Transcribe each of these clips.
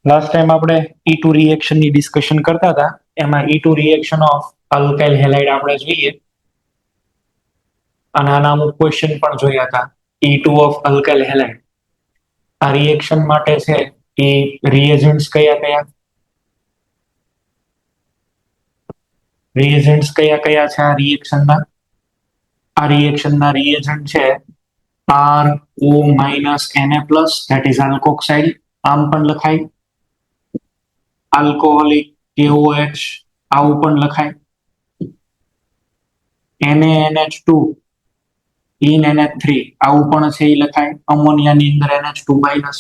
Last time આપણે E2 reaction ની discussion કરતા હતા. એમાં E2 રિએક્શન ઓફ અલ્કાઇલ હેલાઇડ આપણે જોઈએ અને આના અમુક ક્વેશ્ચન પણ જોયા હતા. E2 ઓફ અલ્કાઇલ હેલાઇડ આ રિએક્શન માટે છે એ રિએજન્ટ્સ કયા કયા છે આ રિએક્શનના? આ રિએક્શનના રિએજન્ટ છે RO- that is alkoxide, આમ પણ લખાય. આલ્કોહોલિક KOH આવું પણ લખાય. NaNH2 in NH3 આવું પણ છે એ લખાય. અમોનિયાની અંદર NH2-.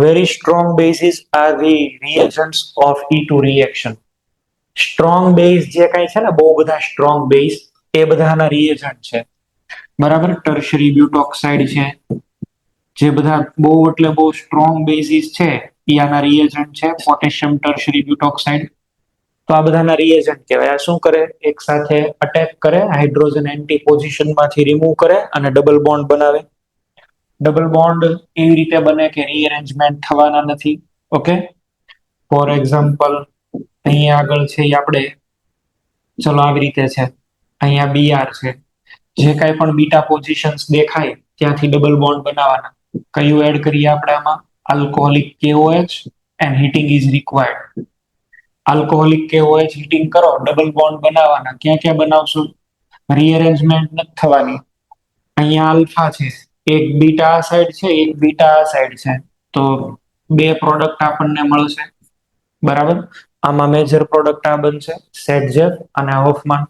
Very strong bases are the reagents of E2 reaction. Strong base જે કઈ છે ને, બહુ બધા સ્ટ્રોંગ બેઝ એ બધાના રિએજન્ટ છે. બરાબર, ટર્શરી બ્યુટોક્સાઇડ છે, જે બધા બહુ એટલે બહુ સ્ટ્રોંગ બેઝિસ છે એ આના રિએજન્ટ છે. પોટેશિયમ ટર્શરી બ્યુટોક્સાઇડ, તો આ બધાના રિએજન્ટ કહેવાય. આ શું કરે? એક સાથે અટેક કરે, હાઇડ્રોજન એન્ટી પોઝિશનમાંથી રિમૂવ કરે અને ડબલ બોન્ડ બનાવે. ડબલ બોન્ડ એવી રીતે બને કે રીઅરેન્જમેન્ટ થવાના નથી. ઓકે, ફોર એક્ઝામ્પલ અહીંયા આગળ છે એ આપણે, ચલો આવી રીતે છે, અહીંયા BR છે, જે કાંઈ પણ બીટા પોઝિશન્સ દેખાય ત્યાંથી ડબલ બોન્ડ બનાવવાના. કયું એડ કરીએ આપણે આમાં? Alcoholic KOH and heating is required. Alcoholic KOH heating કરો, ડબલ બોન્ડ બનાવવાના. ક્યાં ક્યાં બનાવશું? રીઅરેન્જમેન્ટ નથી થવાની. અહીંયા આલ્ફા છે, એક બીટા આ સાઈડ છે, એક બીટા આ સાઈડ છે, તો બે પ્રોડક્ટ આપણને મળશે. બરાબર, આમાં મેજર પ્રોડક્ટ આ બનશે, સેટજેફ અને હોફમાન.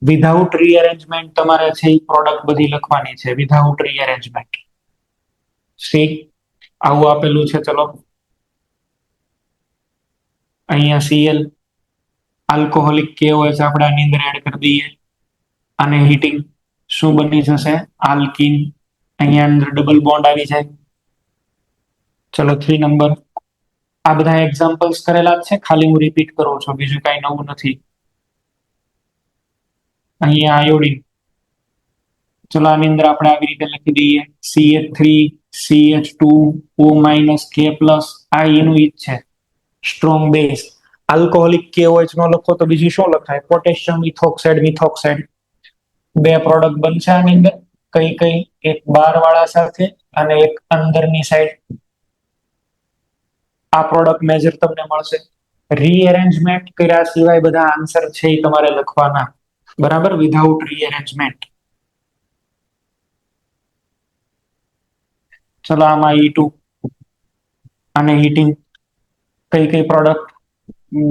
વિધાઉટ રીઅરેન્જમેન્ટ તમારે છે એ પ્રોડક્ટ બધી લખવાની છે, વિધાઉટ રીઅરેન્જમેન્ટ. સી આવું આપેલું છે. ચલો અહીંયા Cl આલ્કોહોલિક KOH આપણે આની અંદર એડ કરી દઈએ અને હીટિંગ શું બની જશે? આલ્કીન. અહીંયા અંદર ડબલ બોન્ડ આવી જાય. ચલો 3 નંબર. આ બધા એક્ઝામ્પલ્સ કરેલા જ છે, ખાલી હું રિપીટ કરું છું, બીજું કઈ નવું નથી. અહીંયા આયોડિન, ચલો આની અંદર આપણે આવી રીતે લખી દઈએ CH3CH2O-K+. આ એનું ઈ જ છે, સ્ટ્રોંગ બેઝ. આલ્કોહોલિક KOH નો લખો તો બીજું શું લખાય? પોટેશિયમ મિથોક્સાઇડ. બે પ્રોડક્ટ બનશે આની અંદર. કઈ કઈ? એક બાર વાળા સાથે અને એક અંદરની સાઈડ. આ પ્રોડક્ટ મેજર તમને મળશે. રીઅરેન્જમેન્ટ કર્યા સિવાય બધા આન્સર છે એ તમારે લખવાના. બરાબર, વિધાઉટ રીઅરેન્જમેન્ટ. ચલો આમાં E2 અને હીટિંગ, કઈ કઈ પ્રોડક્ટ?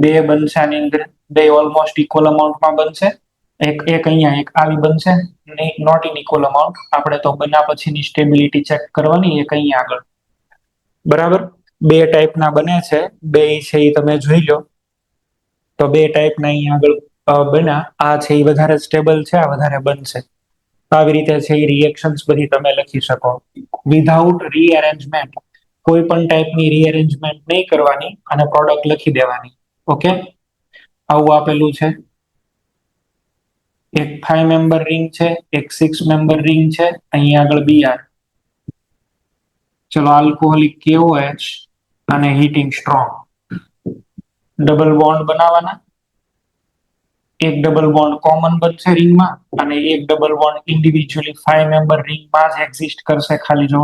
બે બનશે આની અંદર, બે ઓલમોસ્ટ ઇક્વલ અમાઉન્ટમાં બનશે. એક અહીંયા એક આવી બનશે, નોટ ઇન ઇક્વલ અમાઉન્ટ. આપણે તો બન્યા પછીની સ્ટેબિલિટી ચેક કરવાની, એક અહીંયા આગળ. બરાબર, બે ટાઈપના બને છે, બે છે એ તમે જોઈ લો. તો બે ટાઈપના અહીંયા આગળ બન્યા. આ છે એ વધારે સ્ટેબલ છે, આ વધારે બનશે. આવી રીતે છે એ રિએક્શન્સ બધી તમે લખી શકો. વિધાઉટ રીઅરેન્જમેન્ટ, કોઈ પણ ટાઈપની રીઅરેન્જમેન્ટ નહીં કરવાની અને પ્રોડક્ટ લખી દેવાની. ઓકે, આવું આપેલું છે. એક 5 મેમ્બર રિંગ છે, એક 6 મેમ્બર રિંગ છે, અહીંયા આગળ BR. ચલો આલ્કોહોલિક KOH અને હીટિંગ સ્ટ્રોંગ. ડબલ બોન્ડ બનાવવાના. એક ડબલ બોન્ડ કોમન બનશે રિંગમાં અને એક ડબલ બોન્ડ ઇન્ડિવિડ્યુઅલી 5 મેમ્બર રિંગમાં જ એક્ઝિસ્ટ કરશે. ખાલી જો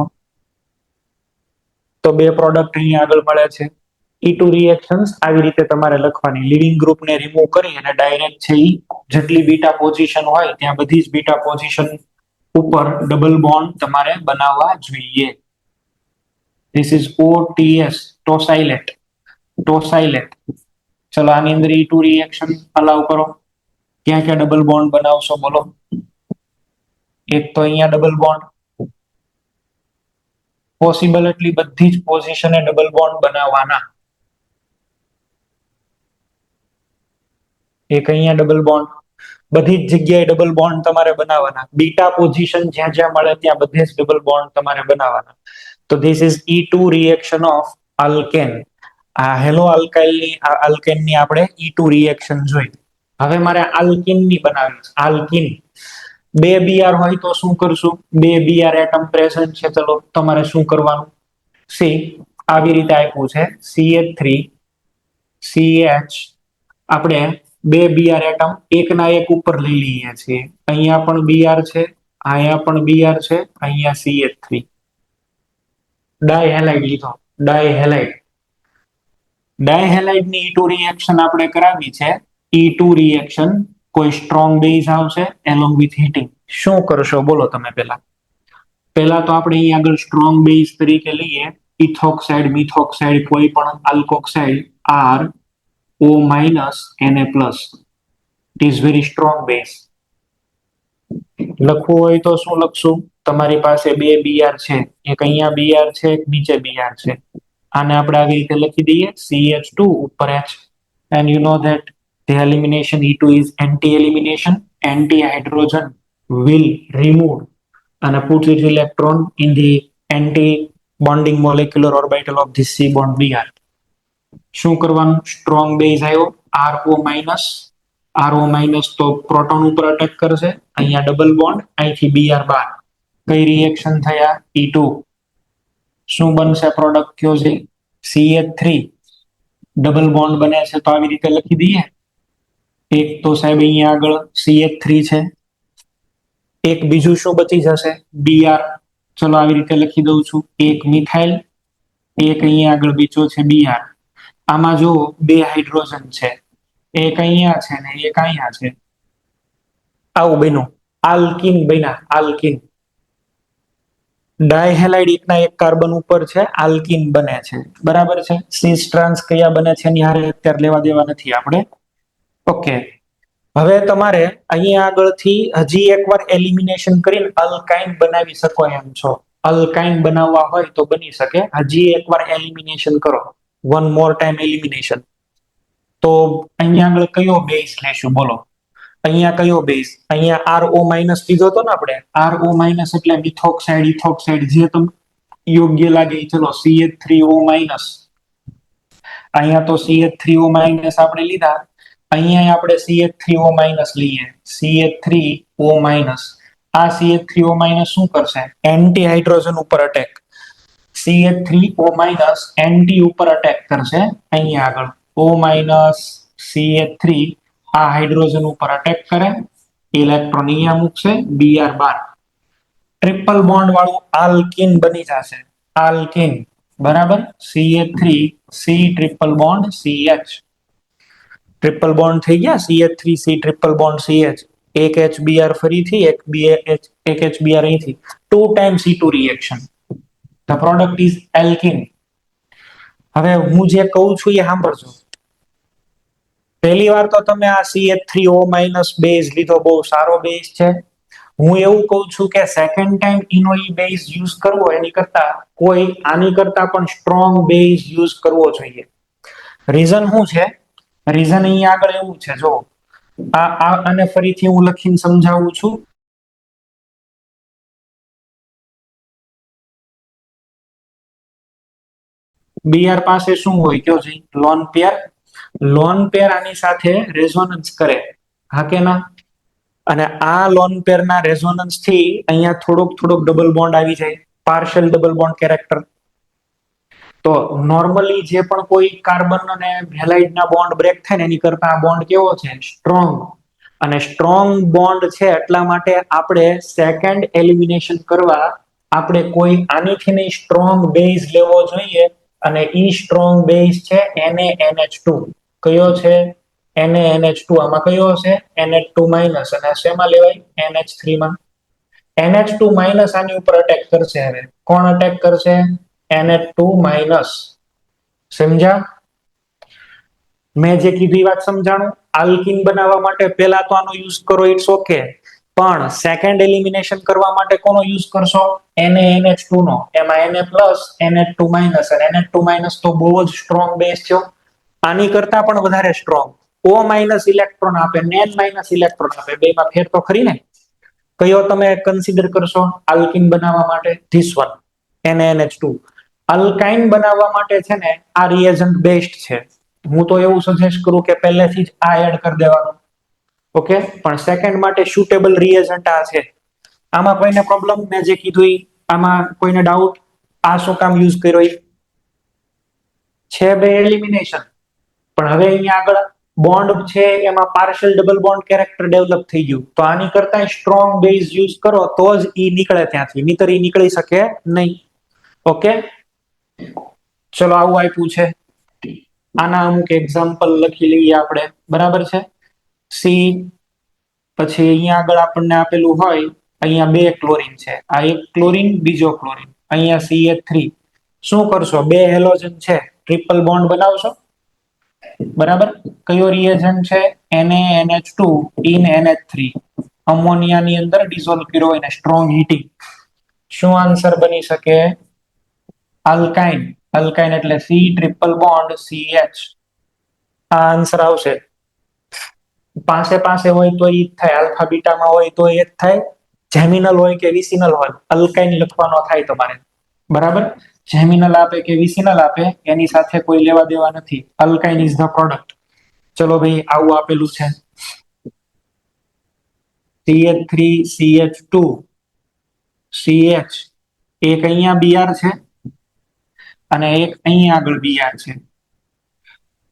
તો બે પ્રોડક્ટ અહીંયા આગળ મળે છે. E2 રિએક્શન્સ આવી રીતે તમારે લખવાની. લીડિંગ ગ્રુપને રિમૂવ કરી અને ડાયરેક્ટ છે ઈ જેટલી બીટા પોઝિશન હોય ત્યાં બધી જ બીટા પોઝિશન ઉપર ડબલ બોન્ડ તમારે બનાવવા જોઈએ. This is OTS, ટોસાઇલેટ. ચલો આની અંદર E2 રિએક્શન અલાઉ કરો. ક્યાં ક્યાં ડબલ બોન્ડ બનાવશો બોલો? એક તો અહીંયા ડબલ બોન્ડ, પોસિબલ એટલી બધી જ પોઝિશને ડબલ બોન્ડ બનાવવાના. એક અહીંયા ડબલ બોન્ડ, બધી જ જગ્યાએ ડબલ બોન્ડ તમારે બનાવવાના. બીટા પોઝિશન જ્યાં જ્યાં મળે ત્યાં બધે જ ડબલ બોન્ડ તમારે બનાવવાના. તો this is E2 reaction of alkane. આ હેલો આલ્કેનની આપણે E2 રિએક્શન જોઈ. હવે મારે આલ્કીનની બનાવવી છે. આલ્કીન બે BR હોય તો શું કરશું? બે BR એટમ પ્રેઝન્ટ છે, ચલો તમારે શું કરવાનું? સી આવી રીતે આપ્યું છે CH3 CH આપણે બે Br એટમ એકના એક ઉપર લઈ લઈએ છીએ. અહીંયા પણ Br છે, અહીંયા પણ Br છે, અહીંયા CH3 ડાયહેલાઇડ લીધો. ડાયહેલાઇડ ની E2 રિએક્શન આપણે કરાવી છે. E2 રિએક્શન કોઈ સ્ટ્રોંગ બેઝ આવશે એલોંગ વિથ હીટિંગ. શું કરશો બોલો તમે પહેલા તો આપણે અહીં આગળ સ્ટ્રોંગ બેઝ તરીકે લઈએ ઇથોક્સાઇડ મિથોક્સાઇડ કોઈ પણ alkoxide RO- Na+. It is very strong base. લખવું હોય તો શું લખશું? તમારી પાસે બે Br છે, એક અહીંયા Br છે, એક નીચે Br છે. આને આપણે આવી રીતે લખી દઈએ CH2 ઉપર H, and you know that the elimination E2 is anti-elimination. Anti-hydrogen will remove and put its electron in the anti-bonding molecular orbital of this C bond Br. શું કરવાનું? સ્ટ્રોંગ બેઝ આવ્યો RO- તો proton ઉપર attack કરશે, અહીંયા double bond, અહીંથી Br બાર. કઈ reaction થયા? E2. શું બનશે? પ્રોડક્ટ કયો છે? CH3 ડબલ બોન્ડ બને છે તો આવી રીતે લખી દઈએ. એક તો સાહેબ અહીંયા આગળ CH3 છે, એક બીજું શું બચી જશે? Br. ચલો આવી રીતે લખી દઉં છું, એક મિથાઇલ, એક અહીંયા આગળ બીજો છે Br. આમાં જો બે હાઇડ્રોજન છે, એક અહીંયા છે ને એક અહીંયા છે. આવું બન્યું, આલ્કીન બન્યા, આલ્કીન. ડાયહેલાઇડ એકના એક કાર્બન ઉપર છે, આલ્કીન બને છે, બરાબર છે. સિસ ટ્રાન્સ કયા બને છે એની હારે અત્યારે લેવા દેવા નથી આપણે. ઓકે, હવે તમારે અહીંયા આગળથી હજી એકવાર એલિમિનેશન કરીને અલ્કાઇન બનાવી શકો એમ છો. અલ્કાઇન બનાવવા હોય તો બની શકે. હજી એકવાર એલિમિનેશન કરો, વન મોર ટાઈમ એલિમિનેશન. તો અહીંયા આગળ કયો બેઝ લેશું બોલો? અહીંયા કયો બેઝ? અહીંયા RO- લીધો હતો ને આપણે. RO- એટલે મિથોક્સાઇડ ઇથોક્સાઇડ જે તમને યોગ્ય લાગે. ચલો CH3O-. અહીંયા તો CH3O- આપણે લીધા, અહીંયા આપણે CH3O- લઈએ. CH3O-. આ CH3O- શું કરશે? એન્ટી હાઇડ્રોજન ઉપર અટેક. CH3O- એન્ટી ઉપર અટેક કરશે. અહીંયા આગળ O- CH3 આ હાઇડ્રોજન ઉપર અટેક કરે, ઇલેક્ટ્રોન અહીંયા મૂકશે, Br બાર. ટ્રિપલ બોન્ડ વાળું આલ્કીન બની જશે, આલ્કીન, બરાબર. CH3 C triple bond CH, triple bond થઈ ગયા. CH3 C triple bond CH, એક HBr ફરીથી, એક HBr અહીંથી, 2 times E2 reaction. The product is alkene. હવે હું જે કહું છું એ સાંભળજો. પહેલી વાર તો તમે આ CH3O- બેઝ લીધો, બહુ સારો બેઝ છે. હું એવું કહું છું કે સેકન્ડ ટાઈમ એનો ઈ બેઝ યુઝ કરવો એની કરતા કોઈ આની કરતા પણ સ્ટ્રોંગ બેઝ યુઝ કરવો જોઈએ. રીઝન શું છે? રીઝન અહીંયા આગળ એવું છે, જો આને ફરીથી હું લખીને સમજાવું છું. Br પાસે શું હોય કયો છે? Lone pair. લોન પેર આની સાથે રેઝોનન્સ કરે, હા કે ના? અને આ લોન પેર ના રેઝોનન્સ થી અહીંયા થોડોક ડબલ બોન્ડ આવી જાય, પાર્શિયલ ડબલ બોન્ડ કેરેક્ટર. તો નોર્મલી જે પણ કોઈ કાર્બન અને હેલાઇડ ના બોન્ડ બ્રેક થાય ને એની કરતા આ બોન્ડ કેવો છે? સ્ટ્રોંગ. અને સ્ટ્રોંગ બોન્ડ છે એટલા માટે આપણે સેકન્ડ એલિમિનેશન કરવા આપણે કોઈ આનીથી નહીં સ્ટ્રોંગ બેઝ લેવો જોઈએ. અને ઈ સ્ટ્રોંગ બેઝ છે NaNH2. કયો છે? NaNH2. આમાં કયો હશે? NH2-. અને શેમાં લેવાય? NH3 માં. NH2- આની ઉપર અટેક કરશે. હવે કોણ અટેક કરશે? NH2-. સમજ્યા? મેં જે કીધી વાત સમજાણું? આલ્કીન બનાવવા માટે પહેલા તો આનો યુઝ કરો, ઇટ્સ ઓકે. પણ સેકન્ડ એલિમિનેશન કરવા માટે કોનો યુઝ કરશો? NaNH2 નો. એમાં Na+, NH2-. અને NH2- તો બહુ જ સ્ટ્રોંગ બેઝ છે. આની કરતા પણ વધારે સ્ટ્રોંગ. O- ઇલેક્ટ્રોન આપે, N- ઇલેક્ટ્રોન આપે, બેમાં ફેર તો ખરી ને? કયો તમે કન્સિડર કરશો આલ્કીન બનાવવા માટે? This one, NaNH2. અલ્કાઇન બનાવવા માટે છે ને આ રિએજન્ટ બેસ્ટ છે. હું તો એવું સજેસ્ટ કરું કે પહેલેથી જ આ એડ કરી દેવાનું. ઓકે, પણ સેકન્ડ માટે સુટેબલ રિએજન્ટ આ છે. આમાં કોઈને પ્રોબ્લેમ? મેં જે કીધું આમાં કોઈને ડાઉટ? આ શું કામ યુઝ કર્યો? છે બે એલિમિનેશન, પણ હવે અહીંયા આગળ બોન્ડ છે એમાં partial double bond character develop થઈ ગયું, તો આની કરતા સ્ટ્રોંગ બેઝ યુઝ કરો તો જ ઈ નીકળે ત્યાંથી, નહીતર ઈ નીકળી શકે નહીં. ઓકે, ચલો આવું આપ્યું છે, આના અમુક એક્ઝામ્પલ લખી લઈએ આપણે, બરાબર છે. સી, પછી અહીંયા આગળ આપણને આપેલું હોય, અહીંયા બે ક્લોરીન છે, આ એક ક્લોરીન બીજો ક્લોરીન, અહીંયા CH3. શું કરશો, બે હેલોજન છે, ટ્રિપલ બોન્ડ બનાવશો, બરાબર. કયો રિએજન્ટ છે, NaNH2 in NH3, અમોનિયાની અંદર ડિઝોલ્વ કર્યો હોય ને સ્ટ્રોંગ હીટિંગ. શું આન્સર બની શકે, અલ્કાઇન. અલ્કાઇન એટલે C ટ્રિપલ બોન્ડ CH, આ આન્સર આવશે. પાસે પાસે હોય તો ઈ થાય, આલ્ફા બીટામાં હોય તો એ જ થાય, જેમિનલ હોય કે વિસિનલ હોય અલ્કાઇન લખવાનો થાય તમારે, બરાબર. જેમિનલ આપે કે વિસિનલ આપે એની સાથે કોઈ લેવા દેવા નથી, અલ્કાઇન ઇઝ ધ પ્રોડક્ટ. ચલો ભાઈ આવું આપેલું છે, CH3 CH2 CH, એક અહીંયા Br છે અને એક અહીંયા આગળ Br છે.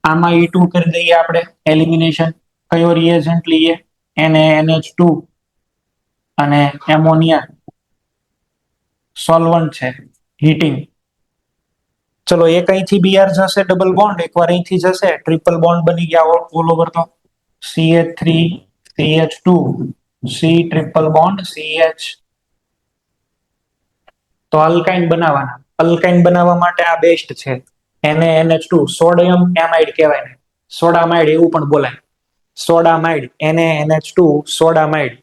આમાં E2 કરી દઈએ આપણે એલિમિનેશન. કયો રિએજન્ટ લઈએ, NaNH2 અને એમોનિયા સોલ્વન્ટ છે, હીટિંગ. ચલો એક અહીંથી Br જશે ડબલ બોન્ડ, એકવાર અહીંથી જશે ટ્રિપલ બોન્ડ બની ગયા ઓલ ઓવર. તો CH3 CH2 C triple bond CH. તો અલ્કાઇન બનાવવાના, અલ્કાઇન બનાવવા માટે આ બેસ્ટ છે, NaNH2 સોડિયમ એમાઇડ કહેવાય ને, સોડામાઇડ એવું પણ બોલાય, સોડામાઇડ, NaNH2 સોડામાઇડ,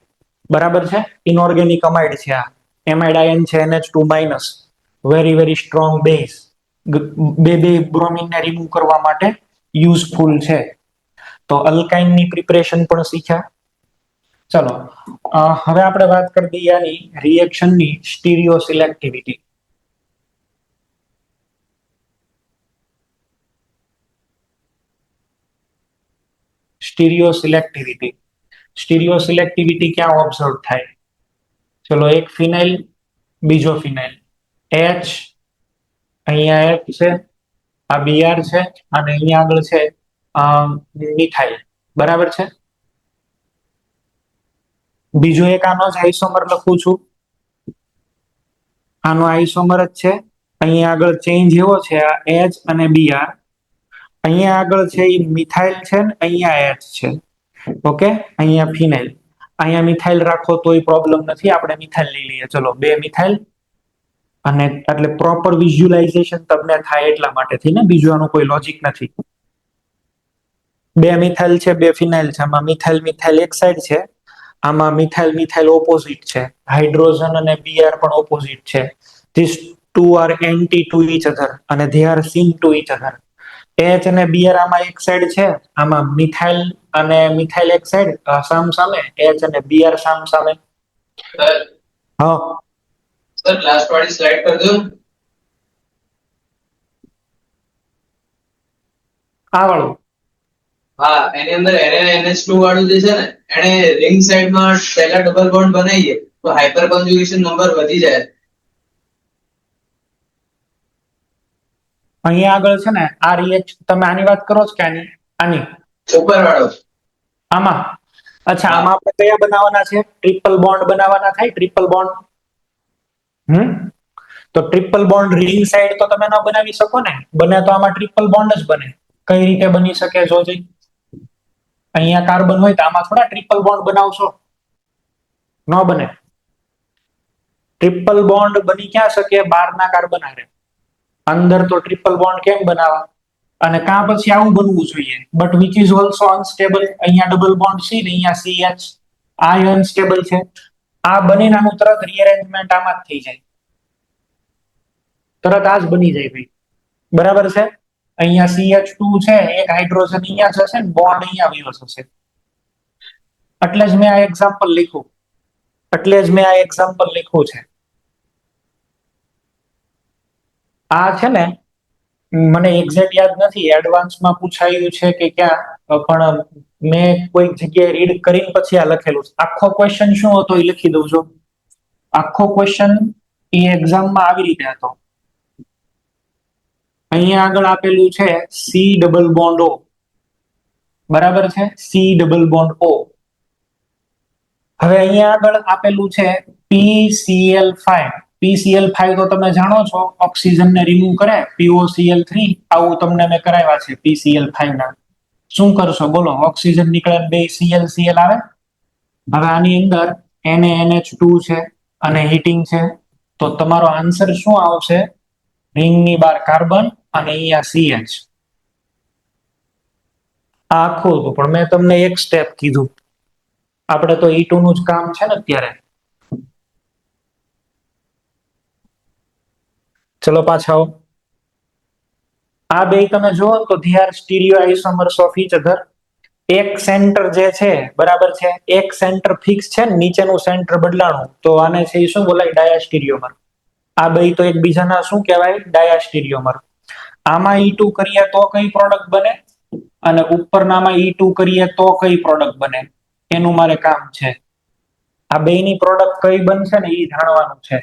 બરાબર છે. ઇનઓર્ગેનિક અમાઇડ છે આ, એમાઇડ આયન છે NH2 minus, very strong base, બે બ્રોમિન ને રિમૂવ કરવા માટે યુઝફુલ છે. તો અલ્કાઇન ની પ્રિપરેશન પણ શીખ્યા. ચલો હવે આપણે વાત કરી દઈએ આની રિએક્શન ની stereo selectivity. Stereo selectivity, stereo selectivity ક્યાં ઓબ્ઝર્વ થાય, ચલો એક ફિનાઇલ બીજો ફિનાઇલ, H અહીંયા H છે, આ Br છે અને અહીંયા આગળ છે મિથાઇલ, બરાબર છે. બીજો એક આનો જ આઈસોમર લખું છું, આનો આઈસોમર જ છે, અહીંયા આગળ ચેન્જ એવો છે, આ H અને Br, અહીંયા આગળ છે એ મિથાઇલ છે ને અહીંયા H છે. ઓકે, અહીંયા ફિનાઇલ, અહીંયા મિથાઇલ રાખો તોય પ્રોબ્લેમ નથી, આપણે મિથાઇલ લઈ લઈએ. ચલો બે મિથાઇલ, અને એટલે પ્રોપર વિઝ્યુલાઇઝેશન તમને થાય એટલા માટેથી ને, બીજું આનું કોઈ લોજિક નથી. બે મિથાઇલ છે બે ફિનાઇલ છે, આમાં મિથાઇલ મિથાઇલ એક સાઈડ છે, આમાં મિથાઇલ મિથાઇલ ઓપોઝિટ છે, હાઇડ્રોજન અને Br પણ ઓપોઝિટ છે. These two are anti to each other અને they are syn to each other. H અને Br આમાં એક સાઈડ છે, આમાં મિથાઇલ અને મિથાઇલ એક સાઈડ સામ સામે, H અને Br સામ સામે. હા સર લાસ્ટ વાળી સ્લાઇડ કર દો. આ વાળું, હા એની અંદર NaNH2 વાળું જે છે ને, એને રિંગ સાઈડમાં પહેલા ડબલ બોન્ડ બનાવીએ તો હાઇપર કોન્જ્યુગેશન નંબર વધી જાય. અહીંયા આગળ છે ને આ રિએક્શન, તમે આની વાત કરો છો કે આની, આની ઉપર વાળો આમાં, અચ્છા આમાં આપણે કયા બનાવવાના છે, ટ્રિપલ બોન્ડ બનાવવાના થાય, ટ્રિપલ બોન્ડ. તો ટ્રિપલ બોન્ડ રિંગ સાઈડ તો તમે ન બનાવી શકો ને, બને તો આમાં ટ્રિપલ બોન્ડ જ બને. કઈ રીતે બની શકે જોજે, અહીંયા કાર્બન હોય તો આમાં થોડા ટ્રિપલ બોન્ડ બનાવશો, ન બને. ટ્રિપલ બોન્ડ બની ક્યાં શકે, બહારના કાર્બન હારે, અંદર તો ટ્રિપલ બોન્ડ કેમ બનાવવા, અને કાં પછી આવું બનવું જોઈએ, but which is also unstable. અહીંયા ડબલ બોન્ડ છે ને અહીંયા CH, આ અનસ્ટેબલ છે. આ બનીને આનું તરત રીઅરેન્જમેન્ટ આમાં જ થઈ જાય, તરત આ જ બની જાય ભાઈ, બરાબર છે. અહીંયા CH2 છે, એક હાઇડ્રોજન અહીંયા જશે ને બોન્ડ અહીંયા વયો જશે. એટલે જ મેં આ એક્ઝામ્પલ લખ્યું, છે. આ છે ને મને એક્ઝેક્ટ યાદ નથી, એડવાન્સમાં પૂછાયું છે કે ક્યાં, પણ મેં કોઈ જગ્યાએ રીડ કરીને પછી આ લખેલું છે. આખો ક્વેશ્ચન શું હતો એ લખી દઉં છું. આખો ક્વેશ્ચન એ એક્ઝામમાં આવી રીતે હતો. અહીંયા આગળ આપેલું છે સી ડબલ બોન્ડ ઓ, બરાબર છે, સી ડબલ બોન્ડ ઓ. હવે અહીંયા આગળ આપેલું છે PCl5. PCl5 તો તમે જાણો છો ઓક્સિજન ને રિમૂવ કરે, POCl3 આવું તમને મેં કરાવ્યા છે PCl5 ના. શું કરશો બોલો? ઓક્સિજન નીકળે બે ClCl આવે. હવે આની અંદર NaNH2 છે અને હીટિંગ છે, તો તમારો આન્સર શું આવશે? રિંગની બહાર કાર્બન અને અહીંયા CH. આખું હતું, પણ મેં તમને એક સ્ટેપ કીધું. આપણે તો E2 નું જ કામ છે ને અત્યારે. ચલો પાછા આવો. આ બે તમે જુઓ તો they are stereoisomers of each other. એક સેન્ટર જે છે, બરાબર છે, એક સેન્ટર ફિક્સ છે ને નીચેનું સેન્ટર બદલાણું, તો આને છે એ શું બોલાય? ડાયાસ્ટીરિયોમર. આ બે તો એકબીજાના શું કહેવાય? ડાયાસ્ટીરિયોમર. આમાં E2 કરીએ તો કઈ પ્રોડક્ટ બને, અને ઉપરનામાં E2 કરીએ તો કઈ પ્રોડક્ટ બને, એનું મારે કામ છે. આ બેની પ્રોડક્ટ કઈ બનશે ને એ જાણવાનું છે.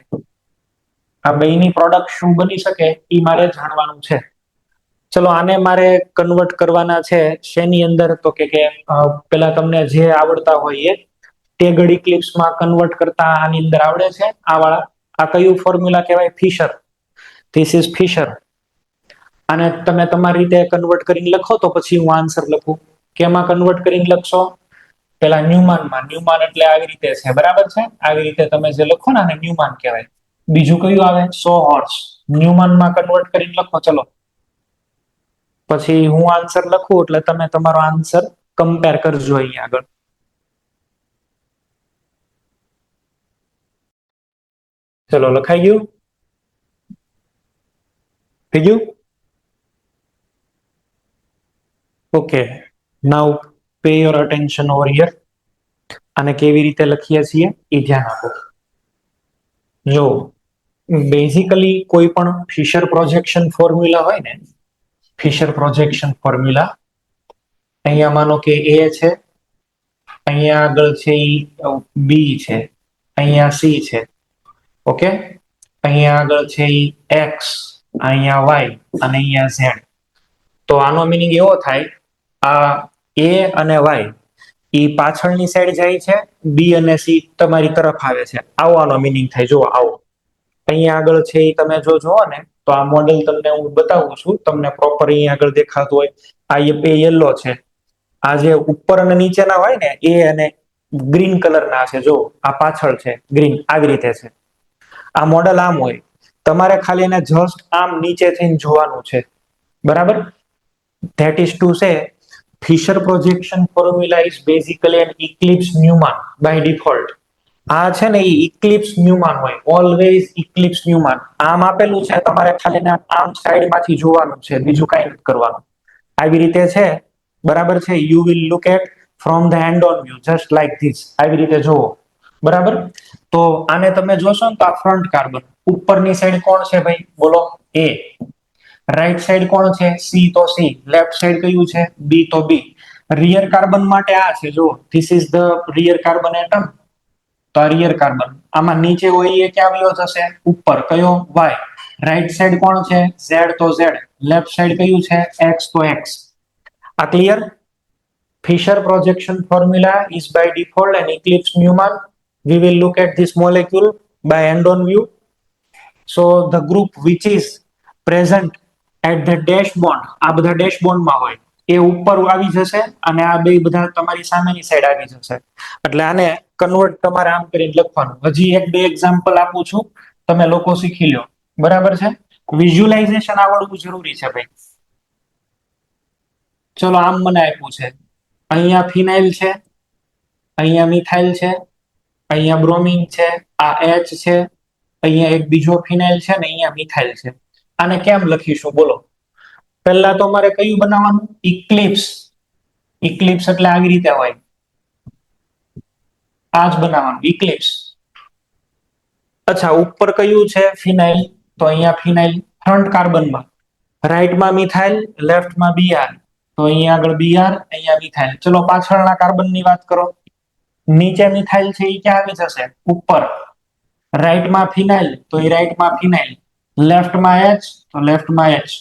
આ બેની પ્રોડક્ટ શું બની શકે એ મારે જાણવાનું છે. ચલો આને મારે કન્વર્ટ કરવાના છે શેની અંદર? તો કે પેલા તમને જે આવડતા હોય એ ટેગડ ઇક્લિપ્સમાં કન્વર્ટ કરતા આની અંદર આવડે છે. આ વાળા, આ કયું ફોર્મ્યુલા કહેવાય? ફિશર. This is Fisher. આને તમે તમારી રીતે કન્વર્ટ કરીને લખો તો પછી હું આન્સર લખું. કેમાં કન્વર્ટ કરીને લખશો? પેલા ન્યુમાનમાં. ન્યુમાન એટલે આવી રીતે છે, બરાબર છે. આવી રીતે તમે જે લખો ને આને ન્યુમાન કહેવાય. બીજું કયું આવે? સો હોર્સ. ન્યુમાનમાં કન્વર્ટ કરીને લખો. ચલો પછી હું આન્સર લખું એટલે તમે તમારો આન્સર કમ્પેર કરજો અહીંયા આગળ. ચલો લખાઈ ગયું? થઈ ગયું? Okay, now pay your attention over here. આને કેવી રીતે લખીએ છીએ એ ધ્યાન આપો. જો બેઝિકલી કોઈ પણ ફિશર પ્રોજેક્શન ફોર્મ્યુલા હોય ને, ફિશર પ્રોજેક્શન ફોર્મ્યુલા, અહીંયા માનો કે A છે, અહીંયા આગળ છે એ B છે, અહીંયા C છે, ઓકે, અહીંયા આગળ છે એ X, અહીંયા Y અને અહીંયા Z. તો આનો મિનિંગ એવો થાય, આ A અને Y એ પાછળની સાઈડ જાય છે, B અને C તમારી તરફ આવે છે. આવો આનો મિનિંગ થાય. જો આવો અહીંયા આગળ છે એ તમે જો જુઓ ને તો આ મોડેલ તમને હું બતાવું છું, તમને પ્રોપર અહીંયા આગળ દેખાતું હોય. આ યલો છે, આ જે ઉપર અને નીચેના હોય ને એ અને ગ્રીન કલરના છે. જો આ પાછળ છે ગ્રીન, આવી રીતે છે. આ મોડેલ આમ હોય, તમારે ખાલી એને જસ્ટ આમ નીચે થઈને જોવાનું છે, બરાબર. That is to say Fischer projection formula is basically an eclipse Newman by default. આ છે ને એ ઇક્લિપ્સ ન્યુમાન હોય, ઓલવેઝ ઇક્લિપ્સ ન્યુમાન. આમ આપેલું છે, તમારે ખાલી આમ સાઈડ માંથી જોવાનું છે, બીજું કઈ નથી કરવાનું. આવી રીતે છે, બરાબર છે. You will look at from the end on view just like this. આવી રીતે જોવો, બરાબર. તો આને તમે જોશો ને તો આ ફ્રન્ટ કાર્બન. ઉપરની સાઈડ કોણ છે ભાઈ? બોલો. A. રાઈટ સાઈડ કોણ છે? C તો C. લેફ્ટ સાઈડ કયું છે? B તો B. રિયર કાર્બન માટે આ છે, જો this is the rear carbon atom. તો આ રિયર કાર્બન. આમાં નીચે હોય એ ક્યાં વયો જશે? ઉપર. કયો? Y. રાઈટ સાઈડ કોણ છે? Z તો Z. લેફ્ટ સાઈડ કયું છે? X તો X. આ clear? Fisher projection formula is by default an eclipse Newman. We will look at this molecule by end-on view. So the group which is present at the dash bond, આ બધા dash bond માં હોય, એ ઉપર આવી જશે અને આ બે બધા તમારી સામેની સાઈડ આવી જશે. એટલે આને કન્વર્ટ તમારે આમ કરીને લખવાનું. હજી એક બે એક્ઝામ્પલ આપું છું, તમે લોકો શીખી લો, બરાબર છે. વિઝ્યુલાઇઝેશન આવડવું જરૂરી છે ભાઈ. ચલો આમ મને આપ્યું છે, અહીંયા ફિનાઇલ છે, અહીંયા મિથાઇલ છે, અહીંયા બ્રોમિન છે, આ H છે, અહીંયા એક બીજો ફિનાઇલ છે ને અહીંયા મિથાઇલ છે. આને કેમ લખીશું બોલો? પહેલા તો મારે કયું બનાવવાનું? ઇક્લિપ્સ. ઇક્લિપ્સ એટલે આવી રીતે હોય, આ જ બનાવવાનું ઇક્લિપ્સ. અચ્છા, ઉપર કયું છે? ફિનાઇલ. તો અહીંયા ફિનાઇલ ફ્રન્ટ કાર્બનમાં, રાઈટમાં મિથાઇલ, લેફ્ટમાં Br. તો અહીંયા આગળ Br, અહીંયા મિથાઇલ. ચલો પાછળના કાર્બનની વાત કરો. નીચે મિથાઇલ છે એ ક્યાં આવી જશે? ઉપર. રાઈટમાં ફિનાઇલ, તો એ રાઈટમાં ફિનાઇલ. લેફ્ટમાં H, તો લેફ્ટમાં H.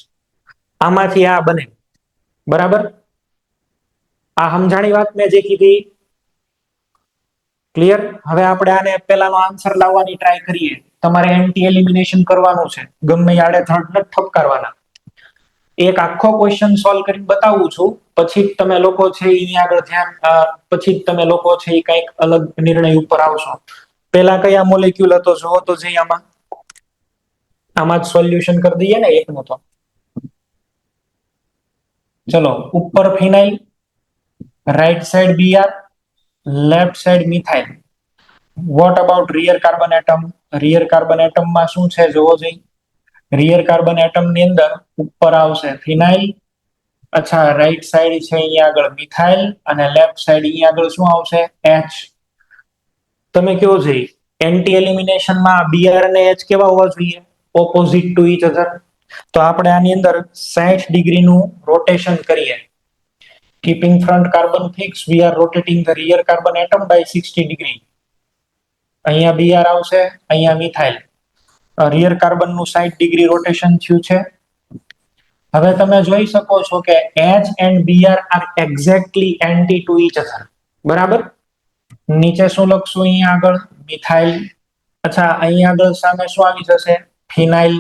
આમાંથી આ બને. બરાબર, આ સમજાણી વાત મેં જે કીધી ક્લિયર. હવે આપણે આને પેલાનો આન્સર લાવવાની ટ્રાય કરીએ. તમારે એન્ટી એલિમિનેશન કરવાનું છે, ગમે આડે ધડ નથી ઠપકારવાના. એક આખો ક્વેશ્ચન સોલ્વ કરીને બતાવું છું, પછી જ તમે લોકો છે એની આગળ ધ્યાન પછી જ તમે લોકો છે એ કઈક અલગ નિર્ણય ઉપર આવશો. પેલા કયા મોલેક્યુલ હતો જોવો તો જઈ આમાં જ સોલ્યુશન કરી દઈએ ને એકનું તો. ચલો, ઉપર phenyl, right side BR, left side methyl. What about rear carbon atom? Rear carbon એટમમાં શું છે જોવો જઈ. રિયર કાર્બન એટમ ની અંદર ઉપર આવશે ફિનાઇલ. અચ્છા, રાઈટ સાઈડ છે અહીંયા આગળ મિથાઇલ અને લેફ્ટ સાઈડ અહીંયા આગળ શું આવશે? એચ. તમે કયો છે એન્ટી એલિમિનેશન માં બીઆર અને એચ કેવા હોવા જોઈએ? Opposite to each other. તો આપણે આની અંદર 60 ડિગ્રીનું રોટેશન કરીએ. Keeping front carbon fix, we are rotating the rear carbon atom by 60 degree. અહીંયા બીઆર આવશે, અહીંયા મિથાઇલ. રિયર કાર્બન નું 60 ડિગ્રી રોટેશન થયું છે. હવે તમે જોઈ શકો છો કે H and Br are exactly anti to each other. બરાબર, નીચે શું લખશું અહીંયા આગળ? મિથાઇલ. અચ્છા, અહીંયા આગળ સામે શું આવી જશે? ફિનાઇલ.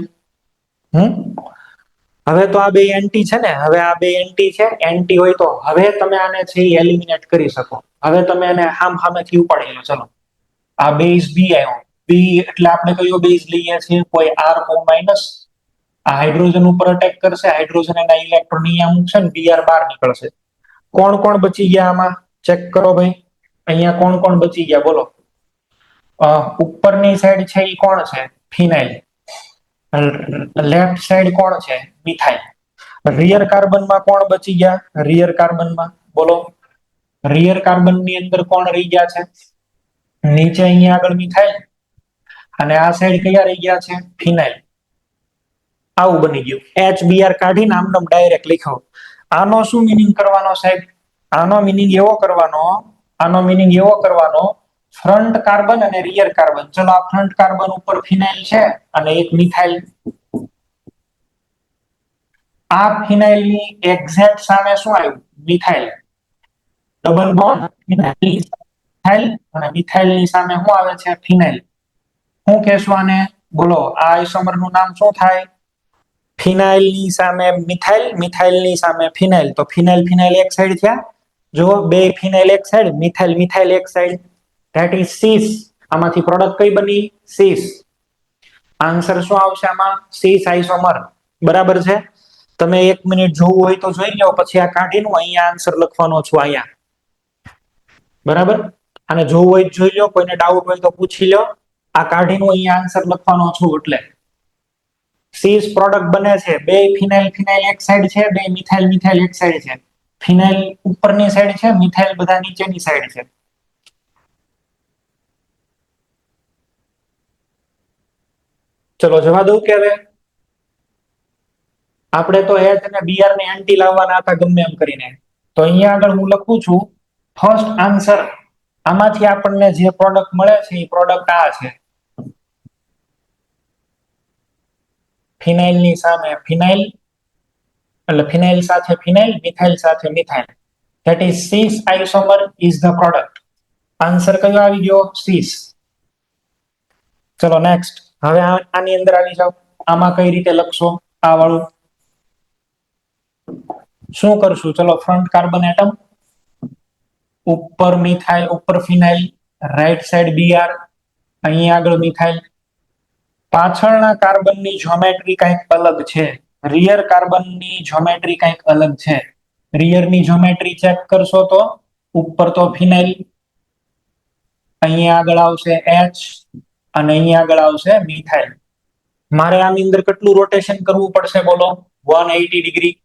હવે તો આ બે એન્ટી છે ને, હવે આ બે એન્ટી છે, એન્ટી હોય તો હવે તમે આને છે એલિમિનેટ કરી શકો. હવે તમે એને સામેથી ઉપાડી લો. ચલો, આ બેઝ બી આવ્યો. બી એટલે આપણે કયો બેઝ લઈએ છીએ? કોઈ R O-. આ હાઇડ્રોજન ઉપર અટેક કરશે, હાઇડ્રોજન એના ઇલેક્ટ્રોન અહીંયા મૂકશે ને Br બહાર નીકળશે. કોણ કોણ બચી ગયા આમાં? ચેક કરો ભાઈ. અહીંયા કોણ કોણ બચી ગયા બોલો? ઉપરની સાઈડ છે એ કોણ છે? ફિનાઇલ. લેફ્ટ સાઈડ કોણ છે? મિથાઇલ. રિયર કાર્બનમાં કોણ બચી ગયા? રિયર કાર્બનમાં બોલો. રિયર કાર્બન ની અંદર કોણ રહી ગયા છે? નીચે અહીંયા આગળ મિથાઇલ અને આ સાઈડ કયા રહી ગયા છે? ફિનાઇલ. આવું બની ગયું. HBr કાઢીને આમ ડાયરેક્ટ લખો. આનો શું મિનિંગ કરવાનો સાહેબ? આનો મિનિંગ એવો કરવાનો, ફ્રન્ટ કાર્બન અને રિયર કાર્બન. ચલો, આ ફ્રન્ટ કાર્બન ઉપર ફિનાઇલ છે અને એક મિથાઇલ. આ ફિનાઇલ ની એક્ઝેક્ટ સામે શું આવ્યું? મિથાઇલ. ડબલ બોન્ડ મિથાઇલ અને મિથાઇલ ની સામે શું આવે છે? ફિનાઇલ. શું કહેશું આને? બોલો, આ આઇસોમર નું નામ શું થાય? ફિનાઇલ ની સામે મિથાઇલ, મિથાઇલ ની સામે ફિનાઇલ. તો ફિનાઇલ ફિનાઇલ એક સાઈડ થયા. જો બે ફિનાઇલ એક સાઈડ, મિથાઇલ મિથાઇલ એક સાઈડ. ધેટ ઇઝ સીસ. આમાંથી પ્રોડક્ટ કઈ બની? સીસ. આન્સર શું આવશે આમાં? સીસ આઇસોમર. બરાબર છે. તમે 1 મિનિટ જોવું હોય તો જોઈ લો, પછી આ કાઢીને અહીંયા આન્સર લખવાનો છું અહીંયા. બરાબર, અને જોવું હોય તો જોઈ લો, કોઈને ડાઉટ હોય તો પૂછી લો. આ કાઢીને અહીંયા આન્સર લખવાનો છું. એટલે સીસ પ્રોડક્ટ બને છે. બે ફિનાઇલ ફિનાઇલ એક સાઈડ છે, બે મિથાઇલ મિથાઇલ એક સાઈડ છે. ફિનાઇલ ઉપરની સાઈડ છે, મિથાઇલ બધા નીચેની સાઈડ છે. ચલો, જવા દઉં કે હવે? આપણે તો H અને Br ને એન્ટી લાવવાના હતા ગમે એમ કરીને. તો અહીંયા આગળ હું લખું છું ફર્સ્ટ આન્સર. આમાંથી આપણને જે પ્રોડક્ટ મળે છે એ પ્રોડક્ટ આ છે. ફિનાઇલ ની સામે ફિનાઇલ, એટલે ફિનાઇલ સાથે ફિનાઇલ, મિથાઇલ સાથે methyl. That is seas isomer is the product. Answer કયો આવી ગયો? સીસ. ચલો નેક્સ્ટ. હવે આની અંદર આવી જાવ. આમાં કઈ રીતે લખશો? આ વાળું શું કરશું? ચલો, ફ્રન્ટ કાર્બન એટમ, ઉપર મિથાઇલ, ઉપર ફિનાઇલ, રાઈટ સાઈડ Br, અહીંયા આગળ મિથાઇલ. પાછળના કાર્બનની જ્યોમેટ્રી કંઈક અલગ છે. રિયર કાર્બનની જ્યોમેટ્રી કંઈક અલગ છે. રિયરની જ્યોમેટ્રી ચેક કરશો તો ઉપર તો ફિનાઇલ, અહીંયા આગળ આવશે H અને અહીંયા આગળ આવશે મિથાઇલ. મારે આની અંદર કેટલું રોટેશન કરવું પડશે બોલો? 180 ડિગ્રી.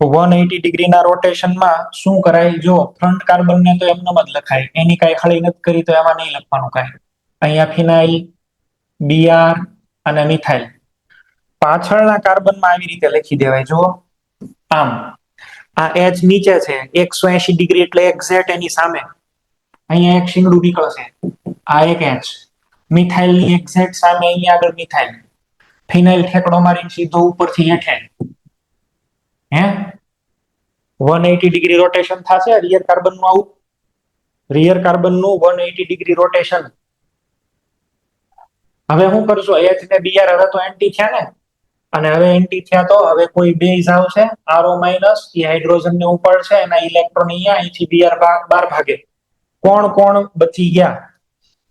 180 ડિગ્રીના રોટેશનમાં શું કરાય? જો ફ્રન્ટ કાર્બનને તો એમનેમ જ લખાય, એની કઈ ખળી નથી કરી તો એમાં નહીં લખવાનું કાંઈ. અહીંયા ફિનાઇલ, Br અને મિથાઇલ. પાછળના કાર્બનમાં આવી રીતે લખી દેવાય. જો આમ, આ H નીચે છે 180 ડિગ્રી એટલે એક્ઝેક્ટ એની સામે. અહીંયા એક શીંગડું નીકળશે, આ એક H. મિથાઇલ ની એક્ઝેક્ટ સામે અહીંયા આગળ મિથાઇલ. ફિનાઇલ ઠેકડો મારીને સીધો ઉપરથી હેઠે. હે 180 ડિગ્રી રોટેશન થશે રિયર કાર્બન નું આવું રિયર કાર્બન નું 180 ડિગ્રી રોટેશન. હવે શું કરશો એચ ને બીઆર હવે તો એન્ટી થયા ને અને હવે એન્ટી થયા તો હવે કોઈ બેઝ આવશે આરઓ માઇનસ એ હાઇડ્રોજન ને ઉપાડશે એના ઇલેક્ટ્રોન અહીંયા અહીંથી બીઆર બાર ભાગે કોણ કોણ બચી ગયા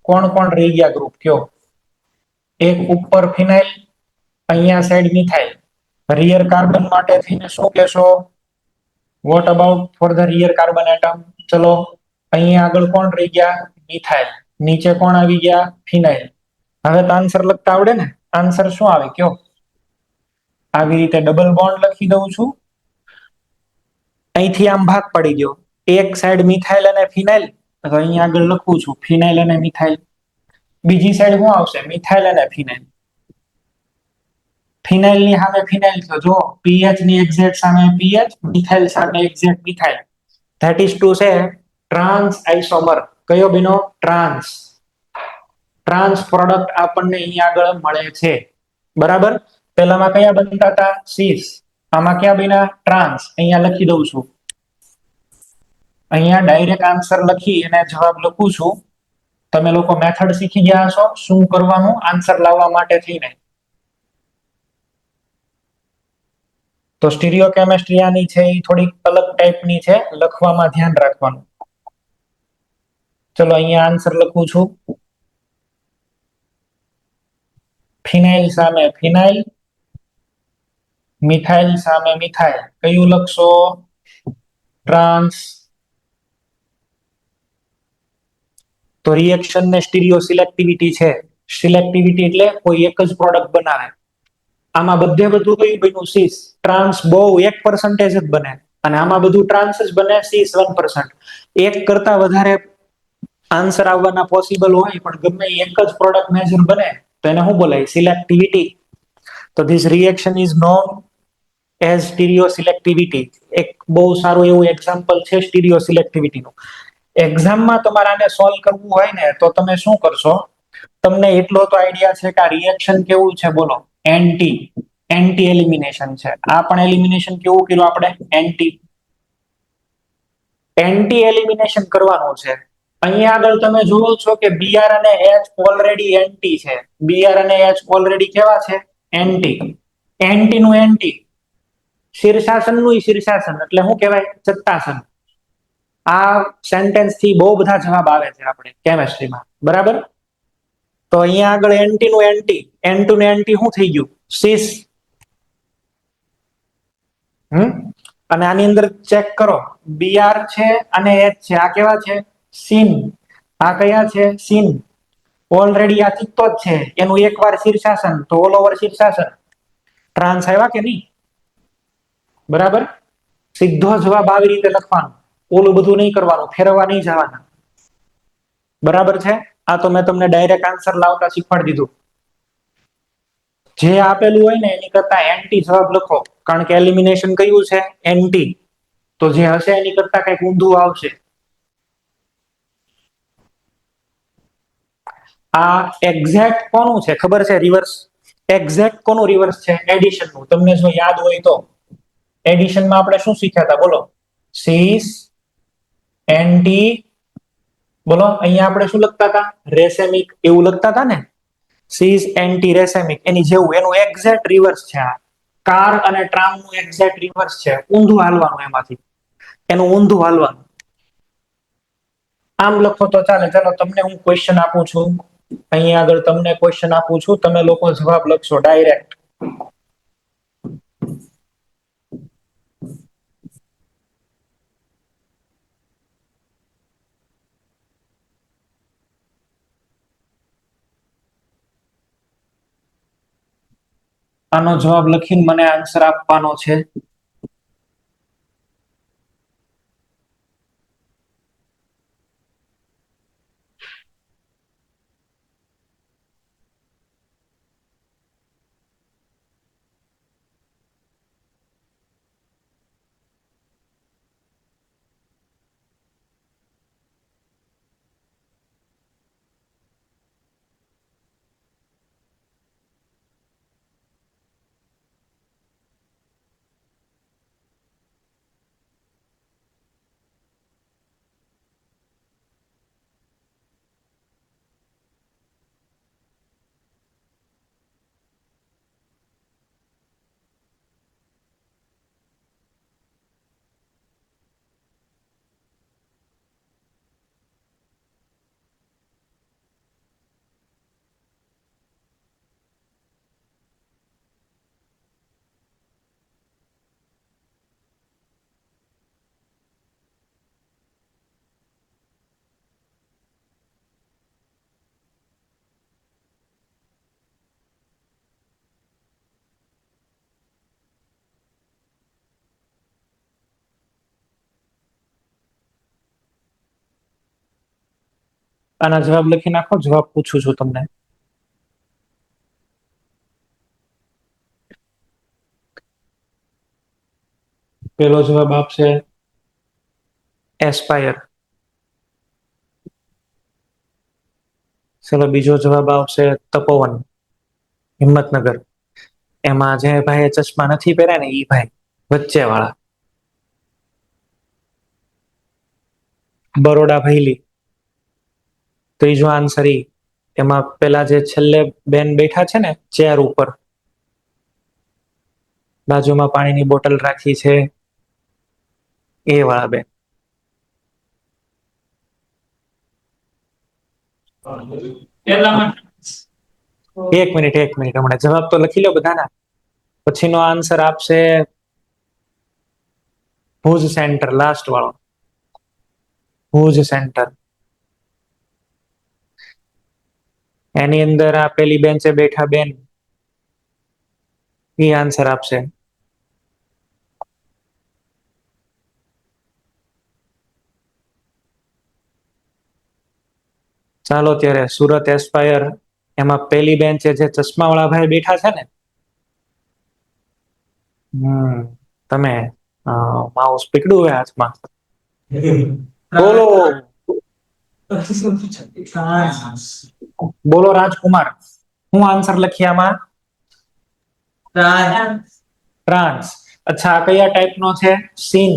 કોણ કોણ રહી ગયા ગ્રુપ કયો એક ઉપર ફિનાઇલ અહીંયા સાઈડ મિથાઇલ રિયર કાર્બન માટે થઈને શું કહેશો what about for the rear carbon atom ચલો અહીંયા આગળ કોણ રહી ગયા મિથાઇલ નીચે કોણ આવી ગયા ફિનાઇલ હવે તો આન્સર લખતા આવડે ને આન્સર શું આવે કયો આવી રીતે ડબલ બોન્ડ લખી દઉં છું અહીંથી આમ ભાગ પડી ગયો એક સાઈડ મિથાઇલ અને ફિનાઇલ તો અહીંયા આગળ લખું છું ફિનાઇલ અને મિથાઇલ બીજી સાઈડ શું આવશે મિથાઇલ અને ફિનાઇલ ફિનાઇલ ની સામે ફિનાઇલ તો જો પીએચ ની એક્ઝેક્ટ સામે પીએચ મિથાઇલ સામે exact methyl that is to સે ટ્રાન્સ આઇસોમર કયો બનો ટ્રાન્સ ટ્રાન્સ પ્રોડક્ટ આપણને અહીંયા આગળ મળે છે બરાબર પેલામાં કયા બનતા હતા સીસ આમાં ક્યાં બન્યા ટ્રાન્સ અહીંયા લખી દઉં છું અહીંયા ડાયરેક્ટ આન્સર લખી અને જવાબ લખું છું તમે લોકો મેથડ શીખી ગયા હશો શું કરવાનું આન્સર લાવવા માટે થઈને તો સ્ટીરિયો કેમેસ્ટ્રી આની છે એ થોડીક અલગ ટાઈપની છે લખવામાં ધ્યાન રાખવાનું ચલો અહીંયા આન્સર લખું છું ફિનાઇલ સામે ફિનાઇલ મિથાઇલ સામે મિથાઇલ કયું લખશો ટ્રાન્સ તો રિએક્શન ને સ્ટીરિયો સિલેક્ટિવિટી છે સિલેક્ટિવિટી એટલે કોઈ એક જ પ્રોડક્ટ બનાવે આમાં બધે બધું કયું બન્યું સીસ ટ્રાન્સ બહુ 1% જ બને અને આમાં બધું ટ્રાન્સ જ બને સીસ 1% એક કરતા વધારે આન્સર આવવાના પોસિબલ હોય પણ ગમે એક જ પ્રોડક્ટ મેજર બને તો એને શું બોલાય સિલેક્ટિવિટી તો this reaction is known as stereo selectivity એક બહુ સારું એવું એક્ઝામ્પલ છે સ્ટીરિયો સિલેક્ટિવિટીનું એક્ઝામમાં તમારે આને સોલ્વ કરવું હોય ને તો તમે શું કરશો તમને એટલો તો આઈડિયા છે કે આ રિએક્શન કેવું છે બોલો એન્ટી એન્ટી એલિમિનેશન છે આ પણ એલિમિનેશન કેવું કર્યું આપણે એન્ટી એન્ટી એલિમિનેશન કરવાનું છે અહીંયા આગળ તમે જુઓ છો કે બીઆર અને એચ ઓલરેડી એન્ટી છે બીઆર અને એચ ઓલરેડી કેવા છે એન્ટી એન્ટી નું એન્ટી શીર્ષાસન નું શીર્ષાસન એટલે શું કહેવાય સત્તાસન આ સેન્ટેન્સ થી બહુ બધા જવાબ આવે છે આપણે કેમેસ્ટ્રીમાં બરાબર તો અહીંયા આગળ એન્ટી નું એન્ટી એન્ટી નું એન્ટી શું થઈ ગયું સીસ અને આની અંદર ચેક કરો બીઆર છે અને એચ છે આ કેવા છે સીન આ કયા છે સીન ઓલરેડી આ ચિત્તો જ છે એનું એકવાર શીર્ષાસન તો ઓલ ઓવર શીર્ષાસન ટ્રાન્સ આવ્યા કે નહીં બરાબર સીધો જવાબ આવી રીતે લખવાનો ઓલું બધું નહીં કરવાનું ફેરવવા નહીં જવાના બરાબર છે આ તો મેં તમને ડાયરેક્ટ આન્સર લાવતા શીખવાડી દીધું જે આપેલું હોય ને એની કરતા એન્ટી જવાબ લખો કારણ કે એલિમિનેશન કયું છે એન્ટી તો જે હશે એની કરતા કઈક ઊંધું આવશે આ એક્ઝેક્ટ કોનું છે ખબર છે રિવર્સ એક્ઝેક્ટ કોનું રિવર્સ છે એડિશન નું તમને જો યાદ હોય તો એડિશન માં આપણે શું શીખ્યા હતા બોલો સીસ એન્ટી બોલો અહીંયા આપણે શું લખતા હતા રેસેમિક એવું લખતા હતા ને સીસ એન્ટી રેસેમિક એની જેવું એનું એક્ઝેક્ટ રિવર્સ છે આ કાર અને ટ્રામ નું એક્ઝેક્ટ રિવર્સ છે ઊંધું હાલવાનું એમાંથી એનું ઊંધું હાલવાનું આમ લખો તો ચાલે ચાલો તમને હું ક્વેશ્ચન આપું છું અહીંયા આગળ તમને ક્વેશ્ચન આપું છું તમે લોકો જવાબ લખશો ડાયરેક્ટ આનો જવાબ લખીને મને આન્સર આપવાનો છે આના જવાબ લખી નાખો, જવાબ પૂછું છું તમને. પેલો જવાબ આપશે એસ્પાયર. ચલો બીજો જવાબ આવશે તપોવન, હિંમતનગર. એમાં જે ભાઈ ચશ્મા નથી પહેર્યા ને ઈ ભાઈ વચ્ચે વાળા. બરોડા ભૈલી. ત્રીજો આન્સર ઈ. એમાં પેલા જે છેલ્લે બેન બેઠા છે ને ચેર ઉપર, બાજુમાં પાણીની બોટલ રાખી છે એ વાળા બેન. એક મિનિટ હમણાં જવાબ તો લખી લો બધાના. પછીનો આન્સર આપશે ભુજ સેન્ટર, લાસ્ટ વાળો ભુજ સેન્ટર. એની અંદર આ પેલી બેન્ચે બેઠા બેન એ આન્સર આપશે. ચાલો ત્યારે સુરત એસ્પાયર, એમાં પેલી બેન્ચે જે ચશ્મા વાળા ભાઈ બેઠા છે ને, તમે માઉસ પકડ્યું હોય હાથમાં. બોલો બોલો રાજકુમાર, હું આન્સર લખી આમાં? ટ્રાન્સ. અચ્છા, આ કયા ટાઈપનો છે? સીન,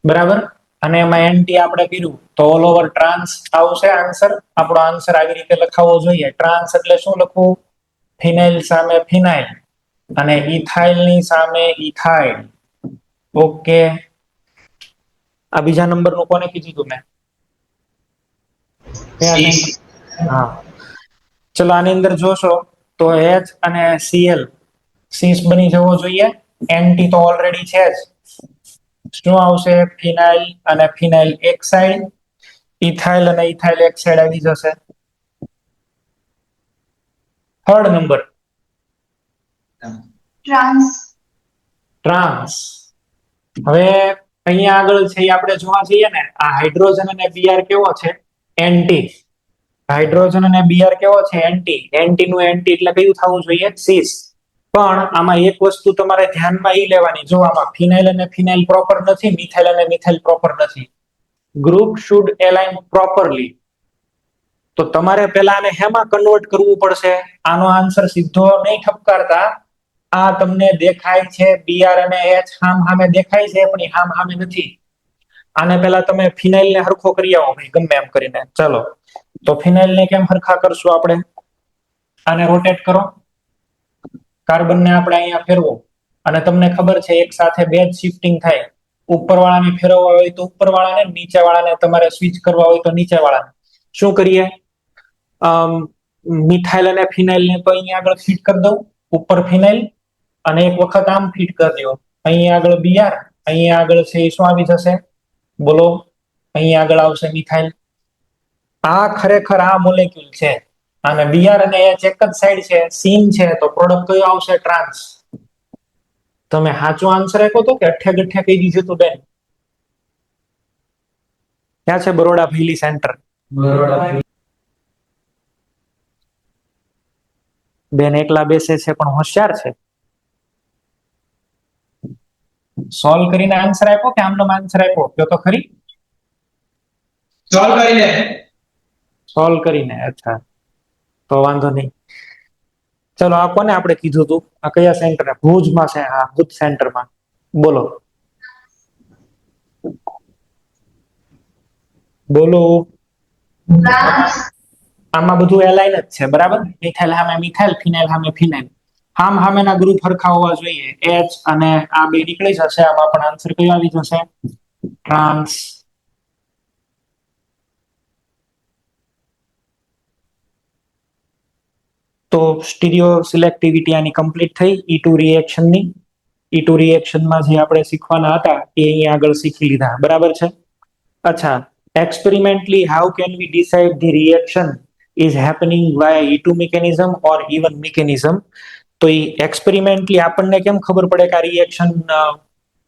બરાબર. અને એમાં એનટી આપણે કર્યું તો ઓલ ઓવર ટ્રાન્સ આવશે આન્સર. આપણો આન્સર આવી રીતે લખાવવો જોઈએ. ટ્રાન્સ એટલે શું લખવું? ફિનાઇલ સામે ફિનાઇલ અને ઇથાઇલ ની સામે ઇથાઇલ. ઓકે. આ બીજા નંબરનું કોને કીધું તું મેં? હા, ચલો આની અંદર જોશો તો H અને Cl સીસ બની જવો જોઈએ. એનટી તો ઓલરેડી છે જ. શું આવશે? ફિનાઇલ અને ફિનાઇલ એક સાઈડ, ઇથાઇલ અને ઇથાઇલ એક સાઈડ આવી જશે. Third number trans. હવે અહીંયા આગળ છે આપણે જોવા જઈએ ને, આ હાઇડ્રોજન અને બીઆર કેવો છે? એન્ટી. હાઇડ્રોજન અને બીઆર કેવો છે? એન્ટી. એન્ટી નું એન્ટી એટલે કયું થવું જોઈએ? સીસ. પણ આમાં એક વસ્તુ તમારે ધ્યાનમાં ઈ લેવાની, જો આમાં ફિનાઇલ અને ફિનાઇલ પ્રોપર નથી, મિથાઇલ અને મિથાઇલ પ્રોપર નથી. Group should align properly. તો તમારે પેલા આને હેમાં કન્વર્ટ કરવું પડશે? આનો આન્સર સીધો નહીં ઠપકારતા. આ તમને દેખાય છે બીઆર અને એચ હામ હામે દેખાય છે, પણ હામ હામે નથી. આને પેલા તમે ફિનાઇલ ને હરખો કરી આવો ભાઈ, ગમે એમ કરીને. ચાલો તો ફિનાઇલ ને કેમ હરખા કરશું આપણે? આને રોટેટ કરો, કાર્બન ને આપણે અહીંયા ફેરવો, અને તમને ખબર છે એક સાથે બે જ શિફ્ટિંગ થાય. ઉપર વાળાને ફેરવવા હોય તો ઉપર વાળાને, નીચે વાળાને તમારે સ્વિચ કરવા હોય તો નીચે વાળાને. શું કરીએ? મિથાઇલ અને ફિનાઇલ ને તો અહીંયા આગળ ફિટ કરી દઉં, ઉપર ફિનાઇલ, અને એક વખત આમ ફિટ કરી દો. અહીંયા આગળ બીઆર, અહીંયા આગળ છે એ શું આવી જશે? બોલો. અહીંયા આગળ આવશે મિથાઇલ. આ ખરેખર આ મોલેક્યુલ છે. અને બીઆર અને એચ એક જ સાઈડ છે, સીન છે, તો પ્રોડક્ટ કયો આવશે? ટ્રાન્સ. તમે સાચો આન્સર આપ્યો તો કે અઠ્ઠે ગઠ્ઠે કહી દીધું તું બેન? ક્યાં છે બરોડા ભૈલી સેન્ટર? બેન એકલા બેસે છે પણ હોશિયાર છે. સોલ્વ કરીને આન્સર આપ્યો કે આમનો આન્સર આપ્યો? કયો તો ખરી. સોલ્વ કરીને. અચ્છા, તો વાંધો નહીં. ચલો, આ કોને આપણે કીધું તું? આ કયા સેન્ટર? ભુજમાં છે. હા, ભુજ સેન્ટરમાં. બોલો બોલો. આમાં બધું એલાઇન જ છે, બરાબર. મિથાઇલ સામે મિથાઇલ, ફિનાઇલ સામે ફિનાઇલ. હામ હામેના ગ્રુપ હરખા હોવા જોઈએ. એચ અને આ બે નીકળી જશે. આમાં પણ આન્સર કયો આવી જશે? ટ્રાન્સ. તો સ્ટીરિયો સિલેક્ટિવિટી આની કમ્પ્લીટ થઈ. E2 રિએક્શનની. E2 રિએક્શનમાં જે આપણે શીખવાના હતા એ અહીંયા આગળ શીખી લીધા, બરાબર છે. અચ્છા, experimentally how can we decide the reaction is happening via E2 mechanism or even mechanism? તો એ એક્સપેરિમેન્ટલી આપણને કેમ ખબર પડે કે આ રિએક્શન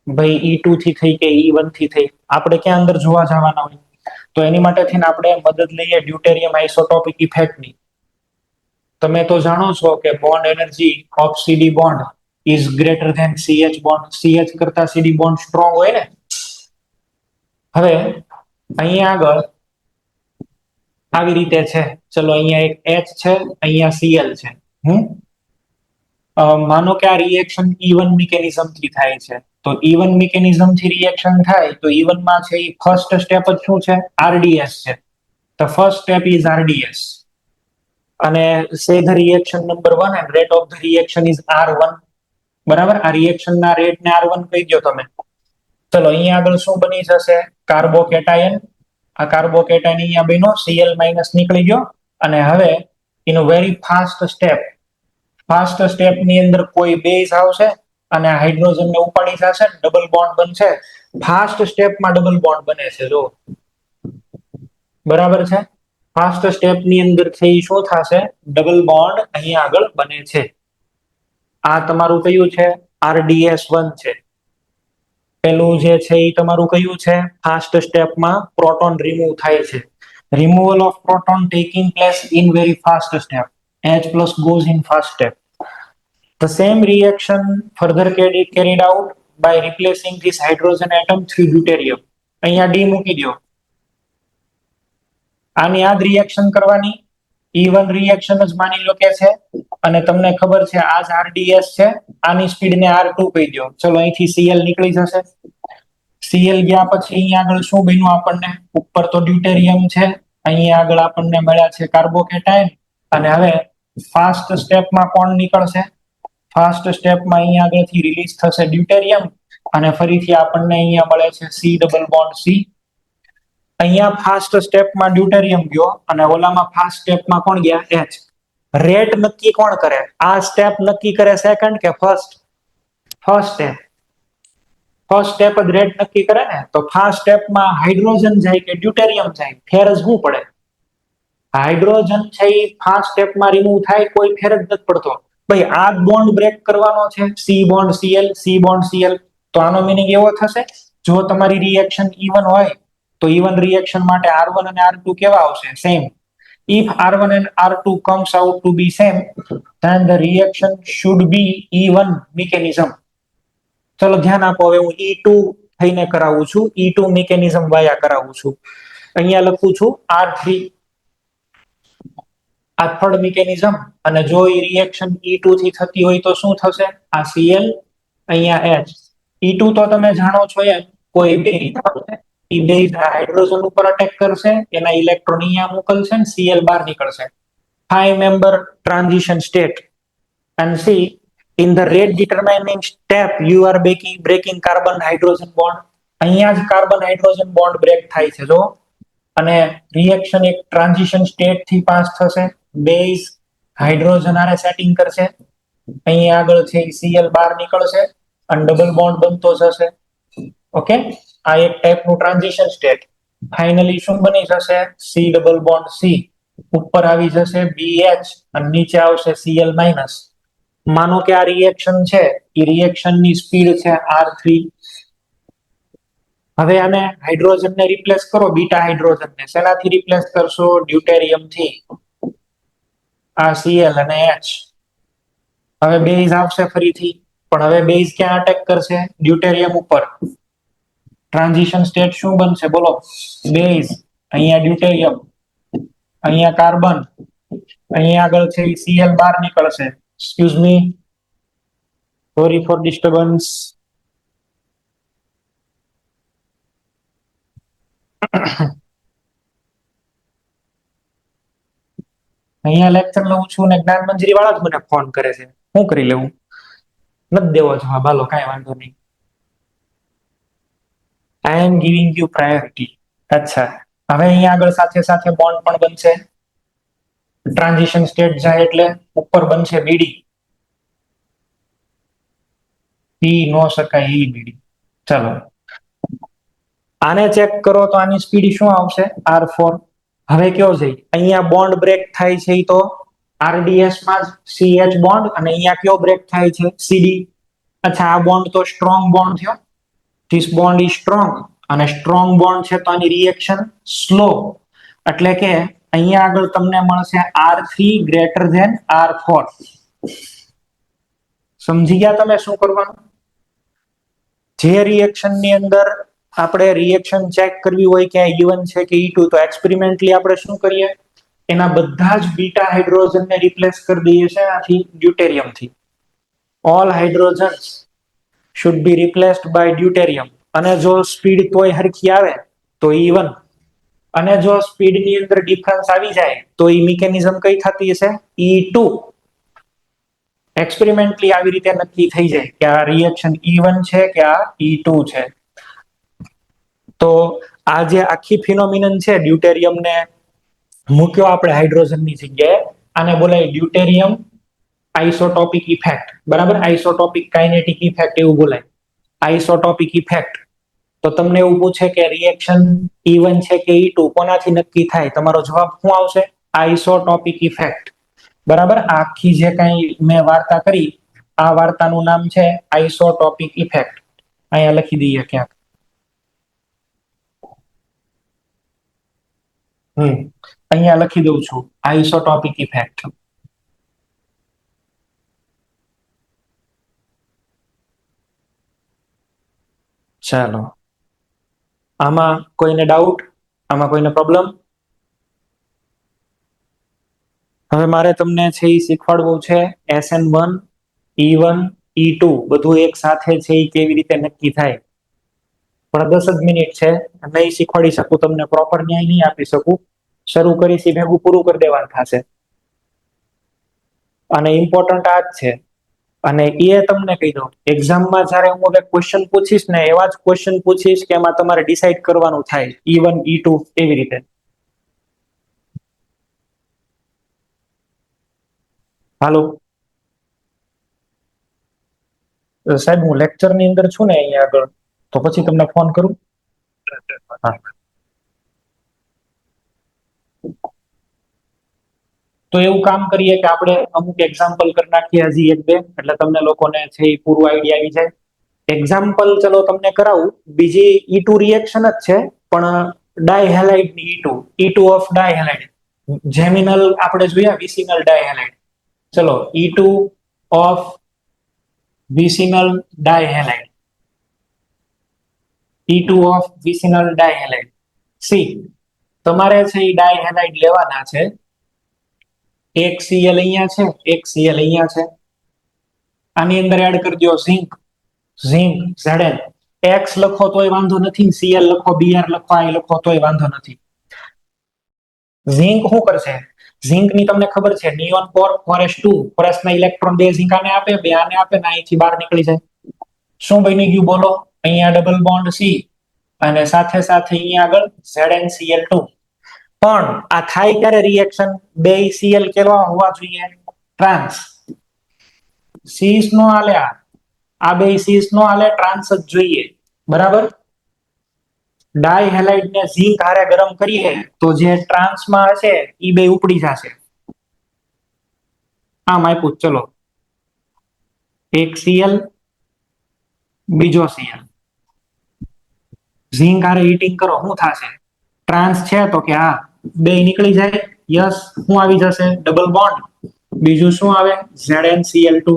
ભાઈ E2 થી થઈ કે E1 થી થઈ? આપણે ક્યાં અંદર જોવા જવાના હોય? તો તો એની માટે થઈને આપણે મદદ લઈએ ડ્યુટેરિયમ આઇસોટોપિક ઇફેક્ટની. તમે તો જાણો છો કે bond energy of CD bond is greater than CH bond. CH કરતા CD બોન્ડ સ્ટ્રોંગ હોય ને. હવે અહીંયા આગળ આવી રીતે છે. ચલો અહીંયા એક H છે, અહીંયા Cl છે. માનો કે આ રિએક્શન E1 મિકેનિઝમ થી થાય છે. તો E1 મિકેનિઝમ થી રિએક્શન થાય તો E1 માં છે એ ફર્સ્ટ સ્ટેપ જ શું છે? RDS છે. The first step is RDS. અને say the reaction number 1 and rate of the reaction is R1. બરાબર, આ રિએક્શન ના રેટ ને R1 કહી દો તમે. ચલો અહીંયા આગળ શું બની જશે? કાર્બોકેટાયન. આ કાર્બોકેટાયન અહીંયા બન્યો, Cl માઇનસ નીકળી ગયો. અને હવે એનો વેરી ફાસ્ટ સ્ટેપ ની અંદર કોઈ બેઝ આવશે અને આ હાઇડ્રોજન ને ઉપાડી જશે, ડબલ બોન્ડ બનશે. ફાસ્ટ સ્ટેપમાં ડબલ બોન્ડ બને છે. જો બરાબર છે, ફાસ્ટ સ્ટેપ ની અંદર થઈ શું થશે? ડબલ બોન્ડ અહીંયા આગળ બને છે. આ તમારું કયું છે? RDS1 છે. પેલું જે છે એ તમારું કયું છે? ફાસ્ટ સ્ટેપમાં પ્રોટોન રિમૂવ થાય છે. Removal of proton taking place in very fast step. H plus goes in fast step. The same reaction further carried out by replacing this hydrogen atom through deuterium. અહીંયા D મૂકી દો. આની આ reaction કરવાની. E1 reaction જ માની લો કે છે અને તમને ખબર છે આ જ RDS છે. આની સ્પીડ ને R2 કહી દો. ચલો અહીંથી Cl નીકળી જશે. Cl ગયા પછી અહીંયા આગળ શું બન્યું આપણને? ઉપર તો ડ્યુટેરિયમ છે, અહીંયા આગળ આપણને મળ્યા છે કાર્બોકેટાયન. અને હવે ફાસ્ટ સ્ટેપમાં કોણ નીકળશે? ફાસ્ટ સ્ટેપમાં અહીંયા આગળથી રિલીઝ થશે ડ્યુટેરિયમ અને ફરીથી આપણને અહીંયા મળે છે C ડબલ બોન્ડ C. અહીંયા ફાસ્ટ સ્ટેપમાં ડ્યુટેરિયમ ગયો અને ઓલામાં ફાસ્ટ સ્ટેપમાં કોણ ગયા? H. રેટ નક્કી કોણ કરે? આ સ્ટેપ નક્કી કરે સેકન્ડ કે first? First step. First step જ રેટ નક્કી કરે ને. તો ફાસ્ટ સ્ટેપમાં હાઇડ્રોજન જાય કે ડ્યુટેરિયમ જાય? ફેર જ શું પડે? હાઇડ્રોજન છે એ ફાસ્ટ સ્ટેપમાં રિમૂવ થાય, કોઈ ફેર જ નથી પડતો. ભાઈ આ બોન્ડ બ્રેક કરવાનો છે, C bond Cl, C bond Cl. તો આનો મીનિંગ એવો થશે, જો તમારી રિએક્શન E1 હોય તો E1 રિએક્શન માટે R1 અને R2 કેવા આવશે? Same. If R1 and R2 comes out to be same, then the reaction should be E1 mechanism. ચલો ધ્યાન આપો. હવે હું E2 થઈને કરાવું છું, E2 મિકેનિઝમ વાયા કરાવું છું. અહીંયા લખું છું R3. આ થર્ડ મિકેનિઝમ. અને જો એ રિએક્શન E2 થી થતી હોય તો શું થશે? આ Cl, અહીંયા H. E2 તો તમે જાણો છો એમ, કોઈ બેઝ આવશે, એ બેઝ હાઇડ્રોજન ઉપર અટેક કરશે, એના ઇલેક્ટ્રોન અહીંયા મોકલશે ને Cl બહાર નીકળશે. 5 member transition state. And see, in the rate determining step you are breaking carbon hydrogen bond. અહીંયા જ કાર્બન હાઇડ્રોજન બોન્ડ બ્રેક થાય છે જો. અને રિએક્શન એક ટ્રાન્ઝિશન સ્ટેટ થી પાસ થશે. બેઝ હાઇડ્રોજન આરે સેટિંગ કરશે, અહીંયા આગળ છે Cl બહાર નીકળશે અને ડબલ બોન્ડ બનતો જશે. ઓકે, આ એક ટાઈપનું ટ્રાન્ઝિશન સ્ટેટ. ફાઇનલી શું બની જશે? C double bond C. ઉપર આવી જશે BH અને નીચે આવશે Cl માઇનસ. માનો કે આ રિએક્શન છે એ રિએક્શન ની સ્પીડ છે R3. હવે આને હાઇડ્રોજન ને રિપ્લેસ કરો, બીટા હાઇડ્રોજન ને. શેનાથી રિપ્લેસ કરશો? ડ્યુટેરિયમ થી. આ Cl અને H. હવે બેઝ આવશે ફરીથી, પણ હવે બેઝ ક્યાં અટેક કરશે? ડ્યુટેરિયમ ઉપર. ટ્રાન્ઝિશન સ્ટેટ શું બનશે બોલો? બેઝ, અહીંયા ડ્યુટેરિયમ, અહીંયા કાર્બન, અહીંયા આગળ છે Cl બહાર નીકળશે. Excuse me, sorry for disturbance. અહીંયા લેક્ચર લઉં છું ને જ્ઞાન મંજરી વાળા જ મને ફોન કરે છે. શું કરી લેવું? નથી દેવો જવાબ, હાલો કાંઈ વાંધો નહીં. આઈ એમ ગિવિંગ યુ પ્રાયોરિટી. અચ્છા, હવે અહીંયા આગળ સાથે સાથે બોન્ડ પણ બનશે. ટ્રાન્ઝિશન સ્ટેટ જાય એટલે ઉપર બનશે બીડી. પી નો શકાય એ બીડી. ચાલો આને ચેક કરો તો આની સ્પીડ શું આવશે? R4. હવે કયો છે? અહીંયા બોન્ડ બ્રેક થાય છે તો RDS માં CH બોન્ડ, અને અહીંયા કયો બ્રેક થાય છે? CD. અચ્છા, આ બોન્ડ તો સ્ટ્રોંગ બોન્ડ થયો. ધીસ બોન્ડ ઇઝ સ્ટ્રોંગ અને સ્ટ્રોંગ બોન્ડ છે તો આની રિએક્શન સ્લો, એટલે કે અહીંયા આગળ તમને મળશે R3 ગ્રેટર ધેન R4. સમજી ગયા તમે શું કરવાનું? જે રિએક્શન ની અંદર આપણે રિએક્શન ચેક કરવી હોય કે E1 છે કે E2, તો એક્સપેરિમેન્ટલી આપણે શું કરીએ, એના બધા જ બીટા હાઇડ્રોજનને રિપ્લેસ કરી દઈએ છીએ આથી ડ્યુટેરિયમથી. All hydrogens should be replaced by deuterium. અને જો સ્પીડ તોય હરખી આવે તો E1, અને જો સ્પીડ ની અંદર ડિફરન્સ આવી જાય તો એ મિકેનિઝમ કઈ થતી હશે? E2. એક્સપેરિમેન્ટલી આવી રીતે નક્કી થઈ જાય કે આ રિએક્શન E1 છે કે આ E2 છે. તો આ જે આખી ફિનોમિનન છે, ડ્યુટેરિયમ ને મૂક્યો આપણે હાઇડ્રોજનની જગ્યાએ, આને બોલાય ડ્યુટેરિયમ આઇસોટોપિક ઇફેક્ટ. બરાબર, આઇસોટોપિક કાઇનેટિક ઇફેક્ટ એવું બોલાય, આઇસોટોપિક ઇફેક્ટ. તો તમને એવું પૂછે કે રિએક્શન E1 છે કે E2, કોનાથી નક્કી થાય? તમારો જવાબ શું આવશે? આઇસોટોપિક ઇફેક્ટ. બરાબર, આખી જે કઈ મેં વાર્તા કરી, આ વાર્તાનું નામ છે આઇસોટોપિક ઇફેક્ટ. અહીંયા લખી દઈએ ક્યાંક. અહીંયા લખી દઉં છું, આઇસોટોપિક ઇફેક્ટ. ચાલો, આમાં કોઈને ડાઉટ? આમાં કોઈને પ્રોબ્લેમ? હવે મારે તમને છે એ શીખવાડવું છે SN1, E1, E2 બધું એક સાથે છે એ કેવી રીતે નક્કી થાય. પણ 10 જ મિનિટ છે, નહીં શીખવાડી શકું તમને, પ્રોપર ન્યાય નહીં આપી શકું. શરૂ કરીશ એ ભેગું પૂરું કરી દેવાનું થશે. અને ઇમ્પોર્ટન્ટ આ જ છે. અને એ તમને કહી દઉં, એક્ઝામમાં જ્યારે હું એક ક્વેશ્ચન પૂછીશ ને, એવા જ ક્વેશ્ચન પૂછીશ કે એમાં તમારે ડિસાઈડ કરવાનું થાય E1, E2 એવી રીતે. હાલો સાહેબ, હું લેક્ચર ની અંદર છું ને અહીંયા આગળ, તો પછી તમને ફોન કરું. હા, તો એવું કામ કરીએ કે આપણે અમુક એક્ઝામ્પલ કરી નાખીએ હજી એક બે, એટલે તમને લોકોને છે એ પૂરું આઈડિયા આવી જાય. એક્ઝામ્પલ ચલો તમને કરાવું. બીજી E2 રિએક્શન જ છે, પણ ડાયહેલાઇડ ની E2, E2 of dihalide. Geminal આપણે જોયા, વિસિનલ ડાયહેલાઇડ. ચલો, E2 of vicinal dihalide, E2 of vicinal dihalide. C તમારે છે એ ડાયહેલાઇડ લેવાના છે. એક Cl અહીંયા છે, એક Cl અહીંયા છે. આની અંદર એડ કરી દો ઝિંક, ઝિંક Zn. X લખો તોય વાંધો નથી, Cl લખો, Br લખો, I લખો તોય વાંધો નથી. ઝિંક શું કરશે? ઝિંક ની તમને ખબર છે, નિયોન કોર 4s2, ફોરસના ઇલેક્ટ્રોન બે ઝિંક આને આપે, બે આને આપે, ને અહીંથી બહાર નીકળી જાય. શું બની ગયું બોલો? અહીંયા ડબલ બોન્ડ C, અને સાથે સાથે અહીંયા આગળ ZnCl2. પણ આ થાય ક્યારે રિએક્શન? બે Cl કેવા હોવા જોઈએ? ટ્રાન્સ. સીસ નો હાલે, આ બે સીસ નો હાલે, ટ્રાન્સ જ જોઈએ. બરાબર, ડાયહેલાઇડ ને ઝિંક હારે ગરમ કરીએ તો જે ટ્રાન્સમાં હશે એ બે ઉપડી જશે. આમ આપ્યું, ચલો, એક Cl, બીજો Cl, ઝિંક હારે હીટિંગ કરો, શું થશે? ટ્રાન્સ છે તો કે હા, બે નીકળી જાય. યસ, શું આવી જશે? Double bond. બીજું શું આવે? ZnCl2.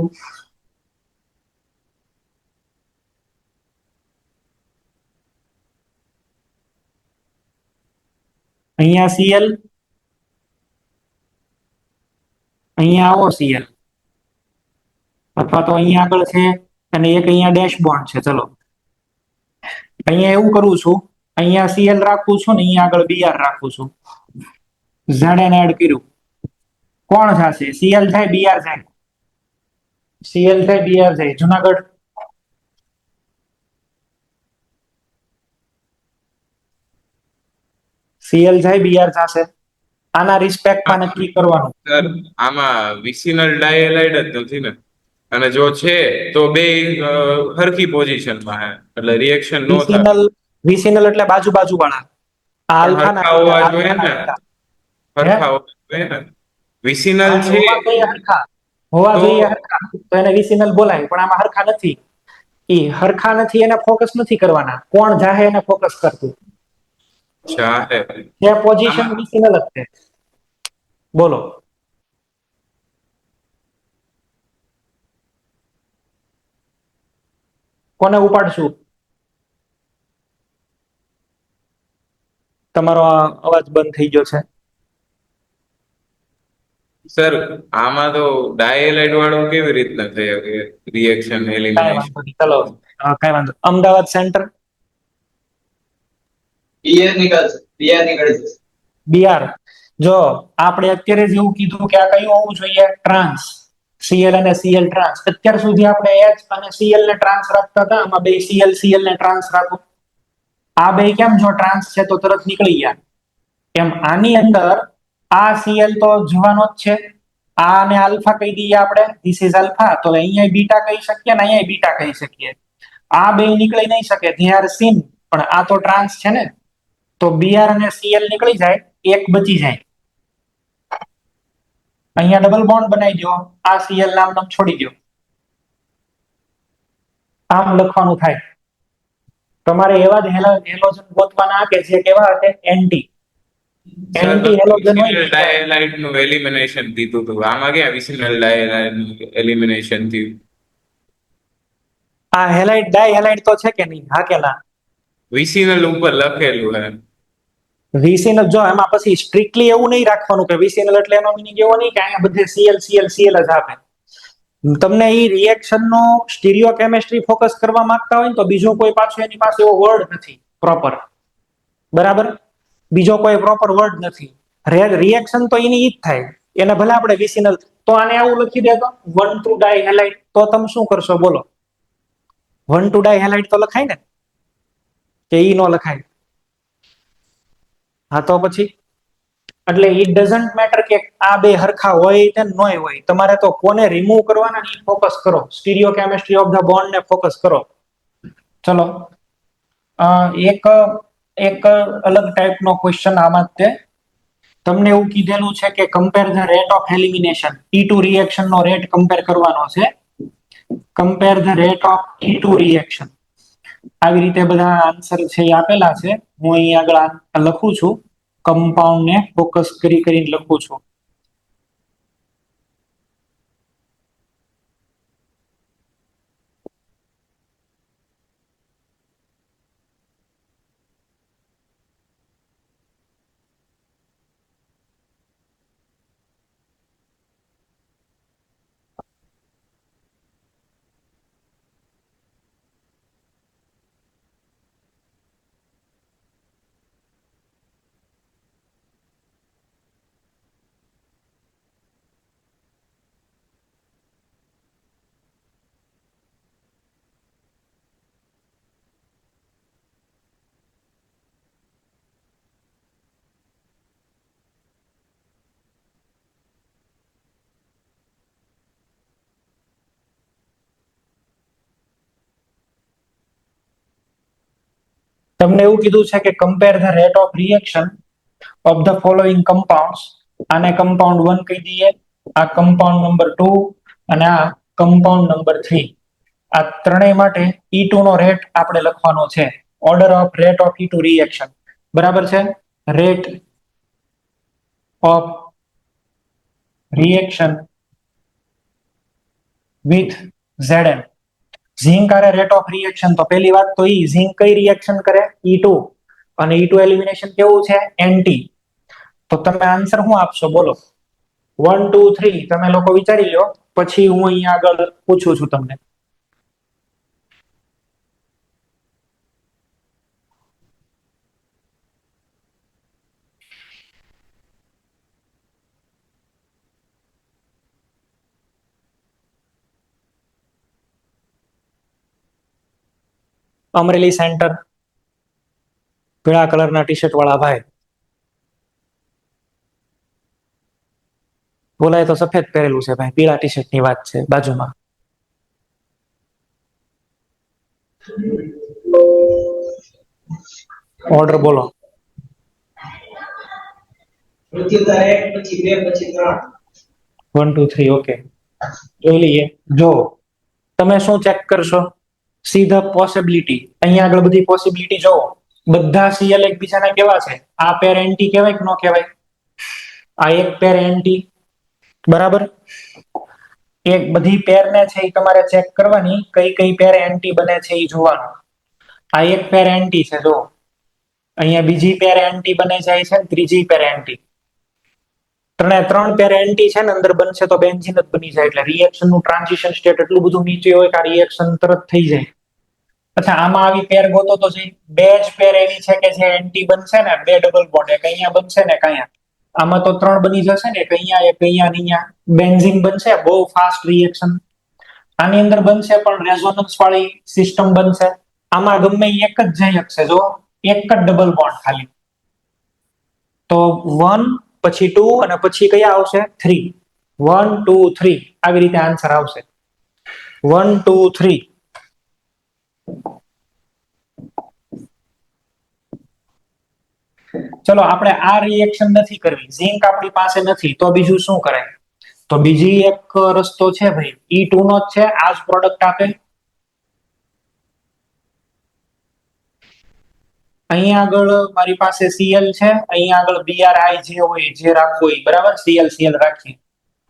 અહીંયા Cl, અહીંયા આવો Cl, અથવા તો અહીંયા આગળ છે, અને એક અહીંયા ડેશ બોન્ડ છે. ચલો, અહીંયા એવું કરું છું, અહીંયા Cl રાખું છું ને અહીંયા આગળ Br રાખું છું. Zn એડ કર્યું, કોણ થશે? Cl થાય, Br જાય. Cl થાય, Br જાય. જુનાગઢ. Cl જાય, Br થશે. આના રિસ્પેક્ટમાં નક્કી કરવાનું. સર આમાં વિસિનલ ડાયહેલાઇડ જ નથી ને, અને જો છે તો બે હરખી પોઝિશનમાં હે, એટલે રિએક્શન નો થાય. વિસિનલ, વિસિનલ એટલે બાજુ બાજુ વાળા. આ આલ્ફા ના હરખા હોવા જોઈએ ને, હરખા હોવા જોઈએ ને. વિસિનલ છે હોવા જોઈએ હરખા, હોવા જોઈએ હરખા, તો એને વિસિનલ બોલાય, પણ આમાં હરખા નથી. એ હરખા નથી, એને ફોકસ નથી કરવાના. કોણ જાહે એને ફોકસ કરતું. ચાહે. તે પોઝિશન આમાં વિસિનલ જ છે. બોલો. કોને ઉપાડશું? તમારો આ અવાજ બંધ થઈ ગયો છે. સર આમાં તો ડાયલાઇટ વાળું કેવી રીતના થઈ શકે રિએક્શન કાંઈ એલિમિનેશન? વાંધો નહીં, ચલો. કાંઈ વાંધો. અમદાવાદ સેન્ટર, પીઆર નીકળશે, પીઆર નીકળી જશે. બીઆર. જો આપણે અત્યારે જ એવું કીધું કે આ કયું હોવું જોઈએ? ટ્રાન્સ. સીએલ અને સીએલ ટ્રાન્સ. અત્યાર સુધી આપણે એચ અને સીએલ ને ટ્રાન્સ રાખતા હતા. આમાં બે સીએલ સીએલ ને ટ્રાન્સ રાખો. આ બે કેમ જો ટ્રાન્સ છે તો તરત નીકળી ગયા. એમ આની અંદર આ સીએલ તો જવાનો જ છે. આ ને આલ્ફા કહી દઈએ આપણે, ધીસ ઇઝ આલ્ફા. તો અહીંયા બીટા કહી શકીએ ને અહીંયા બીટા કહી શકીએ. આ બે નીકળી નહીં શકે, ધે આર સીન. પણ આ તો ટ્રાન્સ છે ને, તો બીઆર અને સીએલ નીકળી જાય, એક બચી જાય. અહીંયા ડબલ બોન્ડ બનાવી દો, આ સીએલ નામ છોડી દો. આમ લખવાનું થાય. તમારે એવા જ હેલોજન ગોતવાના કે જે કેવા હશે? એન્ટી. એન્ટી હેલોજન હોય ને, ડાયલાઇટ નું એલિમિનેશન કીધું હતું, આમાં ક્યાં વિસિનલ ડાયલાઇટ નું એલિમિનેશન થયું? આ હેલાઇટ ડાય હેલાઇટ તો છે કે નહીં? હા કે ના? વિસિનલ ઉપર લખેલું હે. વિસિનલ જો એમાં પછી સ્ટ્રિક્ટલી એવું નહીં રાખવાનું કે વિસિનલ એટલે એનો મીનિંગ એવો નહીં કે અહીંયા બધે સીએલ સીએલ સીએલ જ આપે. તમને એ રિએક્શન નો સ્ટીરિયો કેમિસ્ટ્રી ફોકસ કરવા માંગતા હોય ને તો બીજો કોઈ પાછો એની પાસે એવો વર્ડ નથી પ્રોપર. બરાબર? બીજો કોઈ પ્રોપર વર્ડ નથી. રિએક્શન તો એની ઈ જ થાય. એને ભલે આપણે વિસિનલ, તો આને આવું લખી દેતો 1,2 ડાય હેલાઇટ. તો તમે શું કરશો બોલો? 1,2 ડાય હેલાઇટ તો લખાય ને, કે ઈ નો લખાય? હા તો પછી એટલે ઇટ ડઝન્ટ મેટર કે આ બે હરખા હોય કે નોય હોય. તમારે તો કોને રિમૂવ કરવાના એ ફોકસ કરો. Stereo chemistry of the bond ને ફોકસ કરો. ચલો, એક એક અલગ ટાઈપનો ક્વેશ્ચન આમાં તે તમને એવું કીધેલું છે કે compare the rate of elimination. E2 reaction નો રેટ કમ્પેર કરવાનો છે. Compare the rate of E2 reaction. આવી રીતે બધા આન્સર છે એ આપેલા છે. હું અહીં આગળ લખું છું, કમ્પાઉન્ડ ને ફોકસ કરીને લખું છું. તમને એવું કીધું છે કે compare the rate of reaction of the following compounds. આને કમ્પાઉન્ડ 1 કહી દઈએ, આ કમ્પાઉન્ડ નંબર 2 અને આ કમ્પાઉન્ડ નંબર 3. આ ત્રણેય માટે E2 નો રેટ આપણે લખવાનો છે. Order off rate of E2 reaction. બરાબર છે? Rate of reaction with Zn. Zinc આરે રેટ ઓફ રિએક્શન. તો પહેલી વાત તો ઈ ઝિંક કઈ રિએક્શન કરે? E2. અને E2 એલિમિનેશન કેવું છે? એન્ટી. તો તમે આન્સર શું આપશો બોલો? 1 2 3 તમે લોકો વિચારી લો, પછી હું અહીંયા આગળ પૂછું છું તમને. અમરેલી સેન્ટર, પીળા કલરના ટી શર્ટ વાળા ભાઈ. બોલાય તો સફેદ પહેરેલું છે ભાઈ, પીળા ટી શર્ટ ની વાત છે બાજુમાં. ઓર્ડર બોલો. પ્રત્યુત્તર 1 પછી 2 પછી 3. 1 2 3 ઓકે. જોઈ લઈએ. જો તમે શું ચેક કરશો? See the possibility. અહીંયા આગળ બધી પોસિબિલિટી જોવો. બધા સીએલ એકબીજાના કેવા છે? આ પેર એન્ટી કહેવાય કે ન કહેવાય? આ એક પેર એન્ટી, બરાબર. એક બધી પેર ને છે એ તમારે ચેક કરવાની, કઈ કઈ પેર એન્ટી બને છે એ જોવાનું. આ એક પેર એન્ટી છે, જો અહીંયા બીજી પેર એન્ટી બને જાય છે, ત્રીજી પેર એન્ટી. ત્રણ પેર એન્ટી છે ને અંદર બનશે તો બેન્ઝીન જ બની જાય. એટલે રિએક્શન નું ટ્રાન્ઝિશન સ્ટેટ એટલું બધું નીચે હોય કે આ રિએક્શન તરત થઈ જાય. અચ્છા, આમાં આવી પેર ગોતો તો સહી. બે જ પેર એવી છે કે જે એન્ટી બનશે ને, બે ડબલ બોન્ડ, એક અહીંયા બનશે ને એક અહીંયા. આમાં તો ત્રણ બની જશે ને, એક અહીંયા એક અહીંયા ને અહીંયા. બેન્ઝીન બનશે, બહુ ફાસ્ટ રિએક્શન. આની અંદર બનશે પણ રેઝોનન્સ વાળી સિસ્ટમ બનશે. આમાં ગમે ઈ એક જ જઈ શકશે, જો એક જ ડબલ બોન્ડ ખાલી. તો 1 પછી 2 અને પછી કયા આવશે? 3. 1 2 3 આવી રીતે આન્સર આવશે. 1 2 3. ચલો, આપણે આ રિએક્શન નથી કરવી, ઝિંક આપણી પાસે નથી, તો બીજું શું કરાય? તો બીજી એક રસ્તો છે ભાઈ, E2 નો જ છે. આ જ પ્રોડક્ટ આપે. અહીંયા આગળ મારી પાસે Cl છે, અહીંયા આગળ Bri જે હોય જે રાખવું હોય, બરાબર. Cl રાખીએ.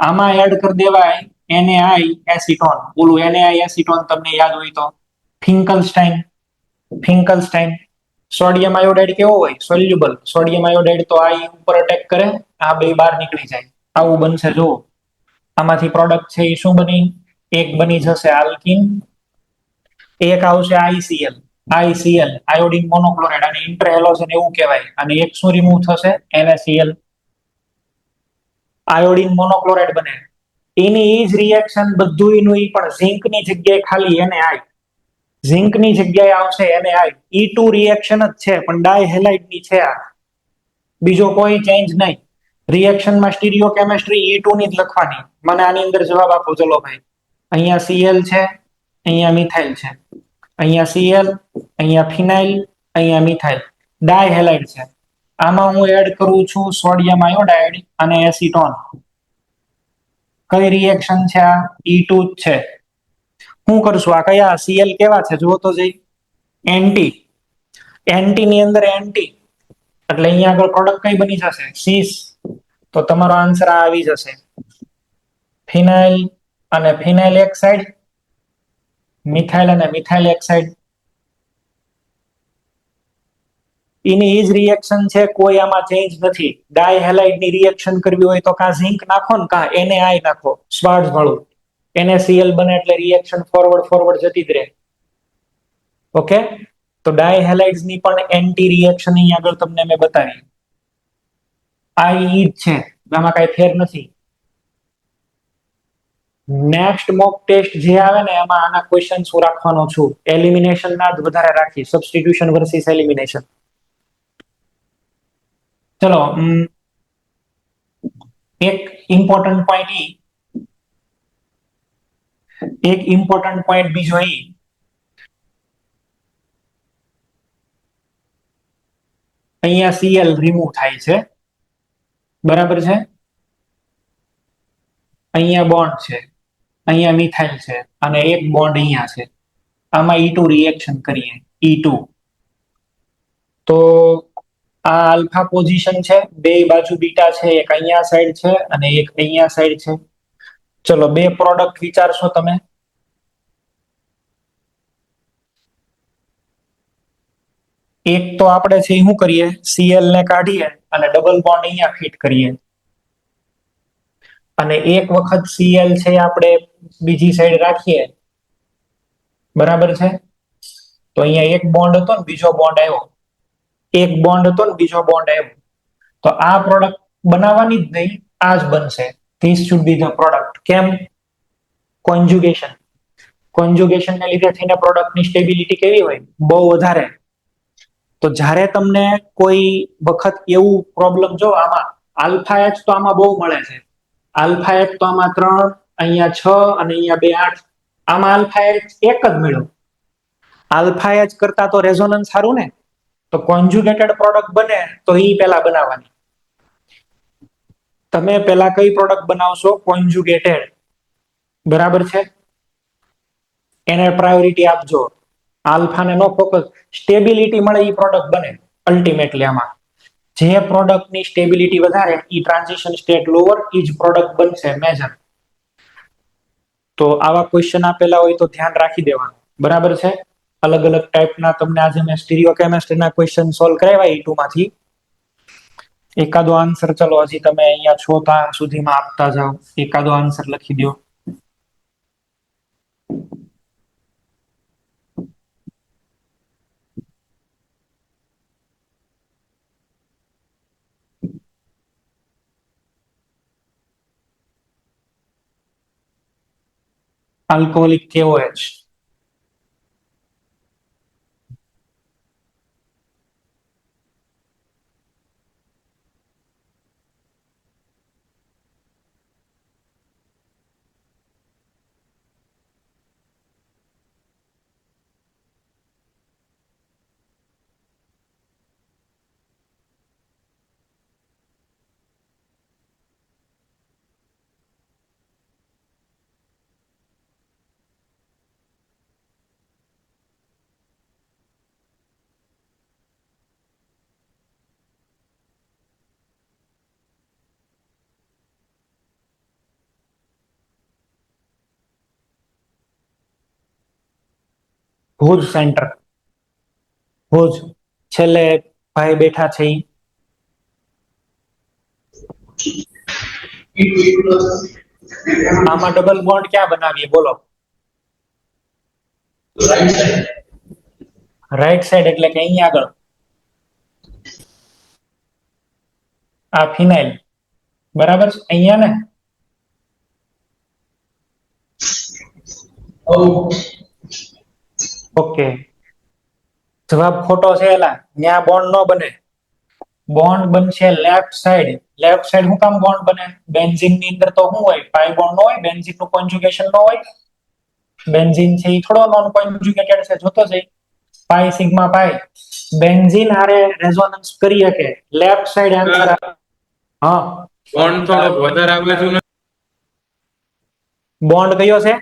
આમાં એડ કરી દેવાય NaI એસિટોન. ઓલું NaI એસિટોન તમને યાદ હોય તો ફિંકલસ્ટાઇન. સોડિયમ આયોડાઇડ કેવો હોય? સોલ્યુબલ. સોડિયમ આયોડાઇડ તો આ ઉપર અટેક કરે, આ બે બહાર નીકળી જાય. આવું બનશે. જો આમાંથી પ્રોડક્ટ છે એ શું બની? એક બની જશે આલ્કીન, એક આવશે ICl આયોડિન મોનોક્લોરાઇડ, અને ઇન્ટરહેલોજન એવું કહેવાય. અને એક શું રિમૂવ થશે? NaCl, આયોડિન મોનોક્લોરાઇડ બને. એની એ જ રિએક્શન બધું એનું ઈ પણ ઝિંકની જગ્યાએ ખાલી NaI, ઝિંકની જગ્યાએ આવશે NaI. E2 રિએક્શન જ છે પણ ડાયહેલાઇડ ની છે આ, બીજો કોઈ ચેન્જ નહીં. રિએક્શનમાં સ્ટીરિયોકેમિસ્ટ્રી E2 ની જ લખવાની. મને આની અંદર જવાબ આપો. ચલો ભાઈ, અહીંયા Cl છે, અહીંયા મિથાઇલ છે, અહીંયા Cl, અહીંયા ફિનાઇલ, અહીંયા મિથાઇલ. ડાયહેલાઇડ છે. આમાં હું એડ કરું છું સોડિયમ આયોડાઇડ અને એસિટોન. કઈ રિએક્શન છે આ? E2 જ છે. શું કરશું? આ કયા Cl કેવા છે જુઓ તો જઈ. એન્ટી ની અંદર એન્ટી, એટલે અહીંયા આગળ પ્રોડક્ટ કઈ બની જશે? સીસ. તો તમારો આન્સર આ આવી જશે. ફિનાઇલ અને ફિનાઇલ એક સાઈડ, મિથાઇલ અને મિથાઇલ એક સાઈડ. એની એ જ રિએક્શન છે, કોઈ આમાં ચેન્જ નથી. ડાયહેલાઇડ ની રિએક્શન કરવી હોય તો કાં ઝિંક નાખો ને કાં NaI નાખો, સ્વાર્ટ્ઝ વાળું. NaCl બને એટલે રિએક્શન ફોરવર્ડ જતી જ રહે. ઓકે, તો ડાયહેલાઇડ્સ ની પણ એન્ટી રિએક્શન અહીં આગળ તમને મેં બતાવી. આ ઈ જ છે, આમાં કઈ ફેર નથી. નેક્સ્ટ મોક ટેસ્ટ જે આવે ને એમાં આના ક્વેશ્ચન હું રાખવાનો છું. એલિમિનેશન ના જ વધારે રાખી, સબસ્ટિટ્યુશન વર્સિસ એલિમિનેશન. ચલો, એક ઇમ્પોર્ટન્ટ પોઈન્ટ બીજો અહીંયા Cl રિમૂવ થાય છે, બરાબર છે. અહીંયા બોન્ડ છે, અહીંયા મિથાઇલ છે, અને એક બોન્ડ અહીંયા છે. આમાં E2 રિએક્શન કરીએ. E2 તો આ આલ્ફા પોઝિશન છે, બે બાજુ બીટા છે, એક અહીંયા સાઈડ છે અને એક અહીંયા સાઈડ છે. ચલો, બે પ્રોડક્ટ વિચારશો તમે. એક તો આપણે છે શું કરીએ? Cl ને કાઢીએ અને ડબલ બોન્ડ અહીંયા ફિટ કરીએ. અને એક વખત Cl છે આપણે બીજી સાઈડ રાખીએ, બરાબર છે. તો અહીંયા એક બોન્ડ હતો ને બીજો બોન્ડ આવ્યો, એક બોન્ડ હતો ને બીજો બોન્ડ આવ્યો. તો આ પ્રોડક્ટ બનાવવાની જ નહીં, આ જ બનશે. This should be the product. કેમ? કોન્જુગેશન ને લીધે થઈને પ્રોડક્ટની સ્ટેબિલિટી કેવી હોય? બહુ વધારે. તો જ્યારે તમને કોઈ વખત એવું પ્રોબ્લેમ, જો આમાં આલ્ફા H તો આમાં બહુ મળે છે. આલ્ફા H તો આમાં 3, અહીંયા 6 અને અહીંયા 2 8. આમાં આલ્ફા H એક જ મળ્યો. આલ્ફા H કરતા તો રેઝોનન્સ સારું ને. તો કોન્જુગેટેડ પ્રોડક્ટ બને તો ઈ પહેલા બનાવવાની. તમે પહેલા કઈ પ્રોડક્ટ બનાવશો? કોન્જુગેટેડ, બરાબર છે. એને પ્રાયોરિટી આપજો. આલ્ફા ને નો ફોકસ, સ્ટેબિલિટી મળે એ પ્રોડક્ટ બને અલ્ટિમેટલી. આમાં જે પ્રોડક્ટની સ્ટેબિલિટી વધારે એ ટ્રાન્ઝિશન સ્ટેટ લોઅર એ જ પ્રોડક્ટ બનશે મેજર. તો આવા ક્વેશ્ચન આપેલા હોય તો ધ્યાન રાખી દેવાનું, બરાબર છે. અલગ અલગ ટાઈપના તમને આજે મેં સ્ટીરિયોકેમિસ્ટ્રીના ક્વેશ્ચન સોલ્વ કરાવ્યા E2 માંથી. એકાદો આન્સર ચલો હજી તમે અહીંયા છો ત્યાં સુધીમાં આપતા જાઓ, એકાદો આન્સર લખી દો. Alcoholic KOH. Bhuj centre, Bhuj છેલ્લે ભાઈ બેઠા છે ઈ. આમાં ડબલ બોન્ડ ક્યાં બનાવીએ બોલો? રાઈટ સાઈડ એટલે કે અહીંયા આગળ. આ ફિનાઇલ, બરાબર છે અહીંયા ને. ઓકે, જવાબ ખોટો છે. એલા ત્યાં બોન્ડ નો બને, બોન્ડ બનશે લેફ્ટ સાઈડ. લેફ્ટ સાઈડ શું કામ બોન્ડ બને? બેન્ઝીન ની અંદર તો શું હોય? પાઈ બોન્ડ નો હોય, બેન્ઝીન નું કોન્જુગેશન નો હોય. બેન્ઝીન છે એ થોડો નોન કોન્જુગેટેડ છે, જોતો જઈ. પાઈ સિગ્મા પાઈ, બેન્ઝીન હારે રેઝોનન્સ કરી શકે. Left side answer. હા, બોન્ડ થોડોક વધારે આવે છે ને, બોન્ડ કયો છે?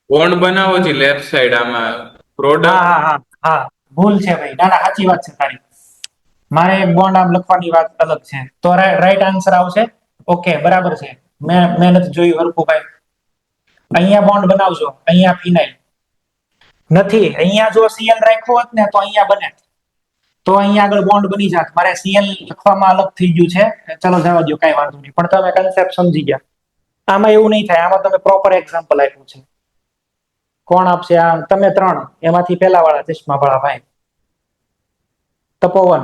બોન્ડ બનાવો છે લેફ્ટ સાઈડ આમાં હા પ્રોડક્ટ. હા હા હા, ભૂલ છે ભાઈ. ના ના, સાચી વાત છે તારી. મારે એક બોન્ડ આમ લખવાની વાત અલગ છે. તો રાઈટ આન્સર આવશે. ઓકે, બરાબર છે. મેં નથી જોયું હરખું ભાઈ. અહીંયા બોન્ડ બનાવજો, અહીંયા ફિનાઇલ નથી. અહીંયા જો Cl રાખ્યો હોત ને તો અહીંયા બને, તો અહીંયા આગળ બોન્ડ બની જાત. મારે Cl લખવામાં અલગ થઈ ગયું છે, ચલો જવા દો, કઈ વાંધો નહીં. પણ તમે કન્સેપ્ટ સમજી ગયા. આમાં એવું નહીં થાય. આમાં તમે પ્રોપર એક્ઝામ્પલ આપ્યું છે. કોણ આપશે? આ તમે ત્રણ, એમાંથી પેલા વાળા ચશ્મા વાળા ભાઈ તપોવન.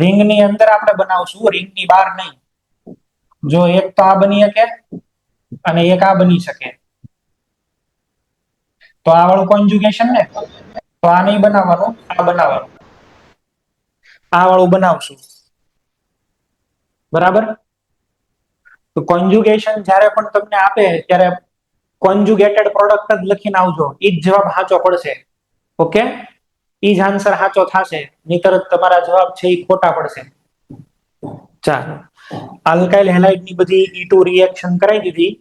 રિંગ ની અંદર આપણે બનાવશું, રિંગ ની બહાર નહીં. જો એક તો આ બની શકે અને એક આ બની શકે, તો આ વાળું કોન્જુગેશન ને, તો આ નહીં બનાવવાનું, આ બનાવવાનું. આ વાળું બનાવશું, બરાબર. તો કોન્જુગેશન જ્યારે પણ તમને આપે ત્યારે કોન્જુગેટેડ પ્રોડક્ટ જ લખીને આવજો, એ જ જવાબ સાચો પડશે. ઓકે, ઈ જ આન્સર સાચો થશે, નહીતર તમારા જવાબ છે એ ખોટા પડશે. ચાલો, આલ્કાઇલ હેલાઇડ ની બધી E2 રિએક્શન કરાવી દીધી.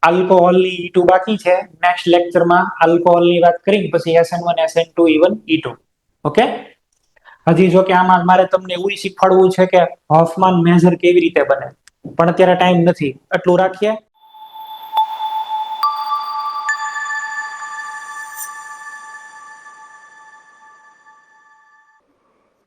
આલ્કોહોલ ની E2 બાકી છે. નેક્સ્ટ લેક્ચરમાં આલ્કોહોલ ની વાત કરી પછી SN1 SN2 E1 E2. Okay, હજી જો કે આમાં મારે તમને એવું શીખવાડવું છે કે હોફમાન મેજર કેવી રીતે બને, પણ અત્યારે ટાઈમ નથી. આટલું રાખીએ.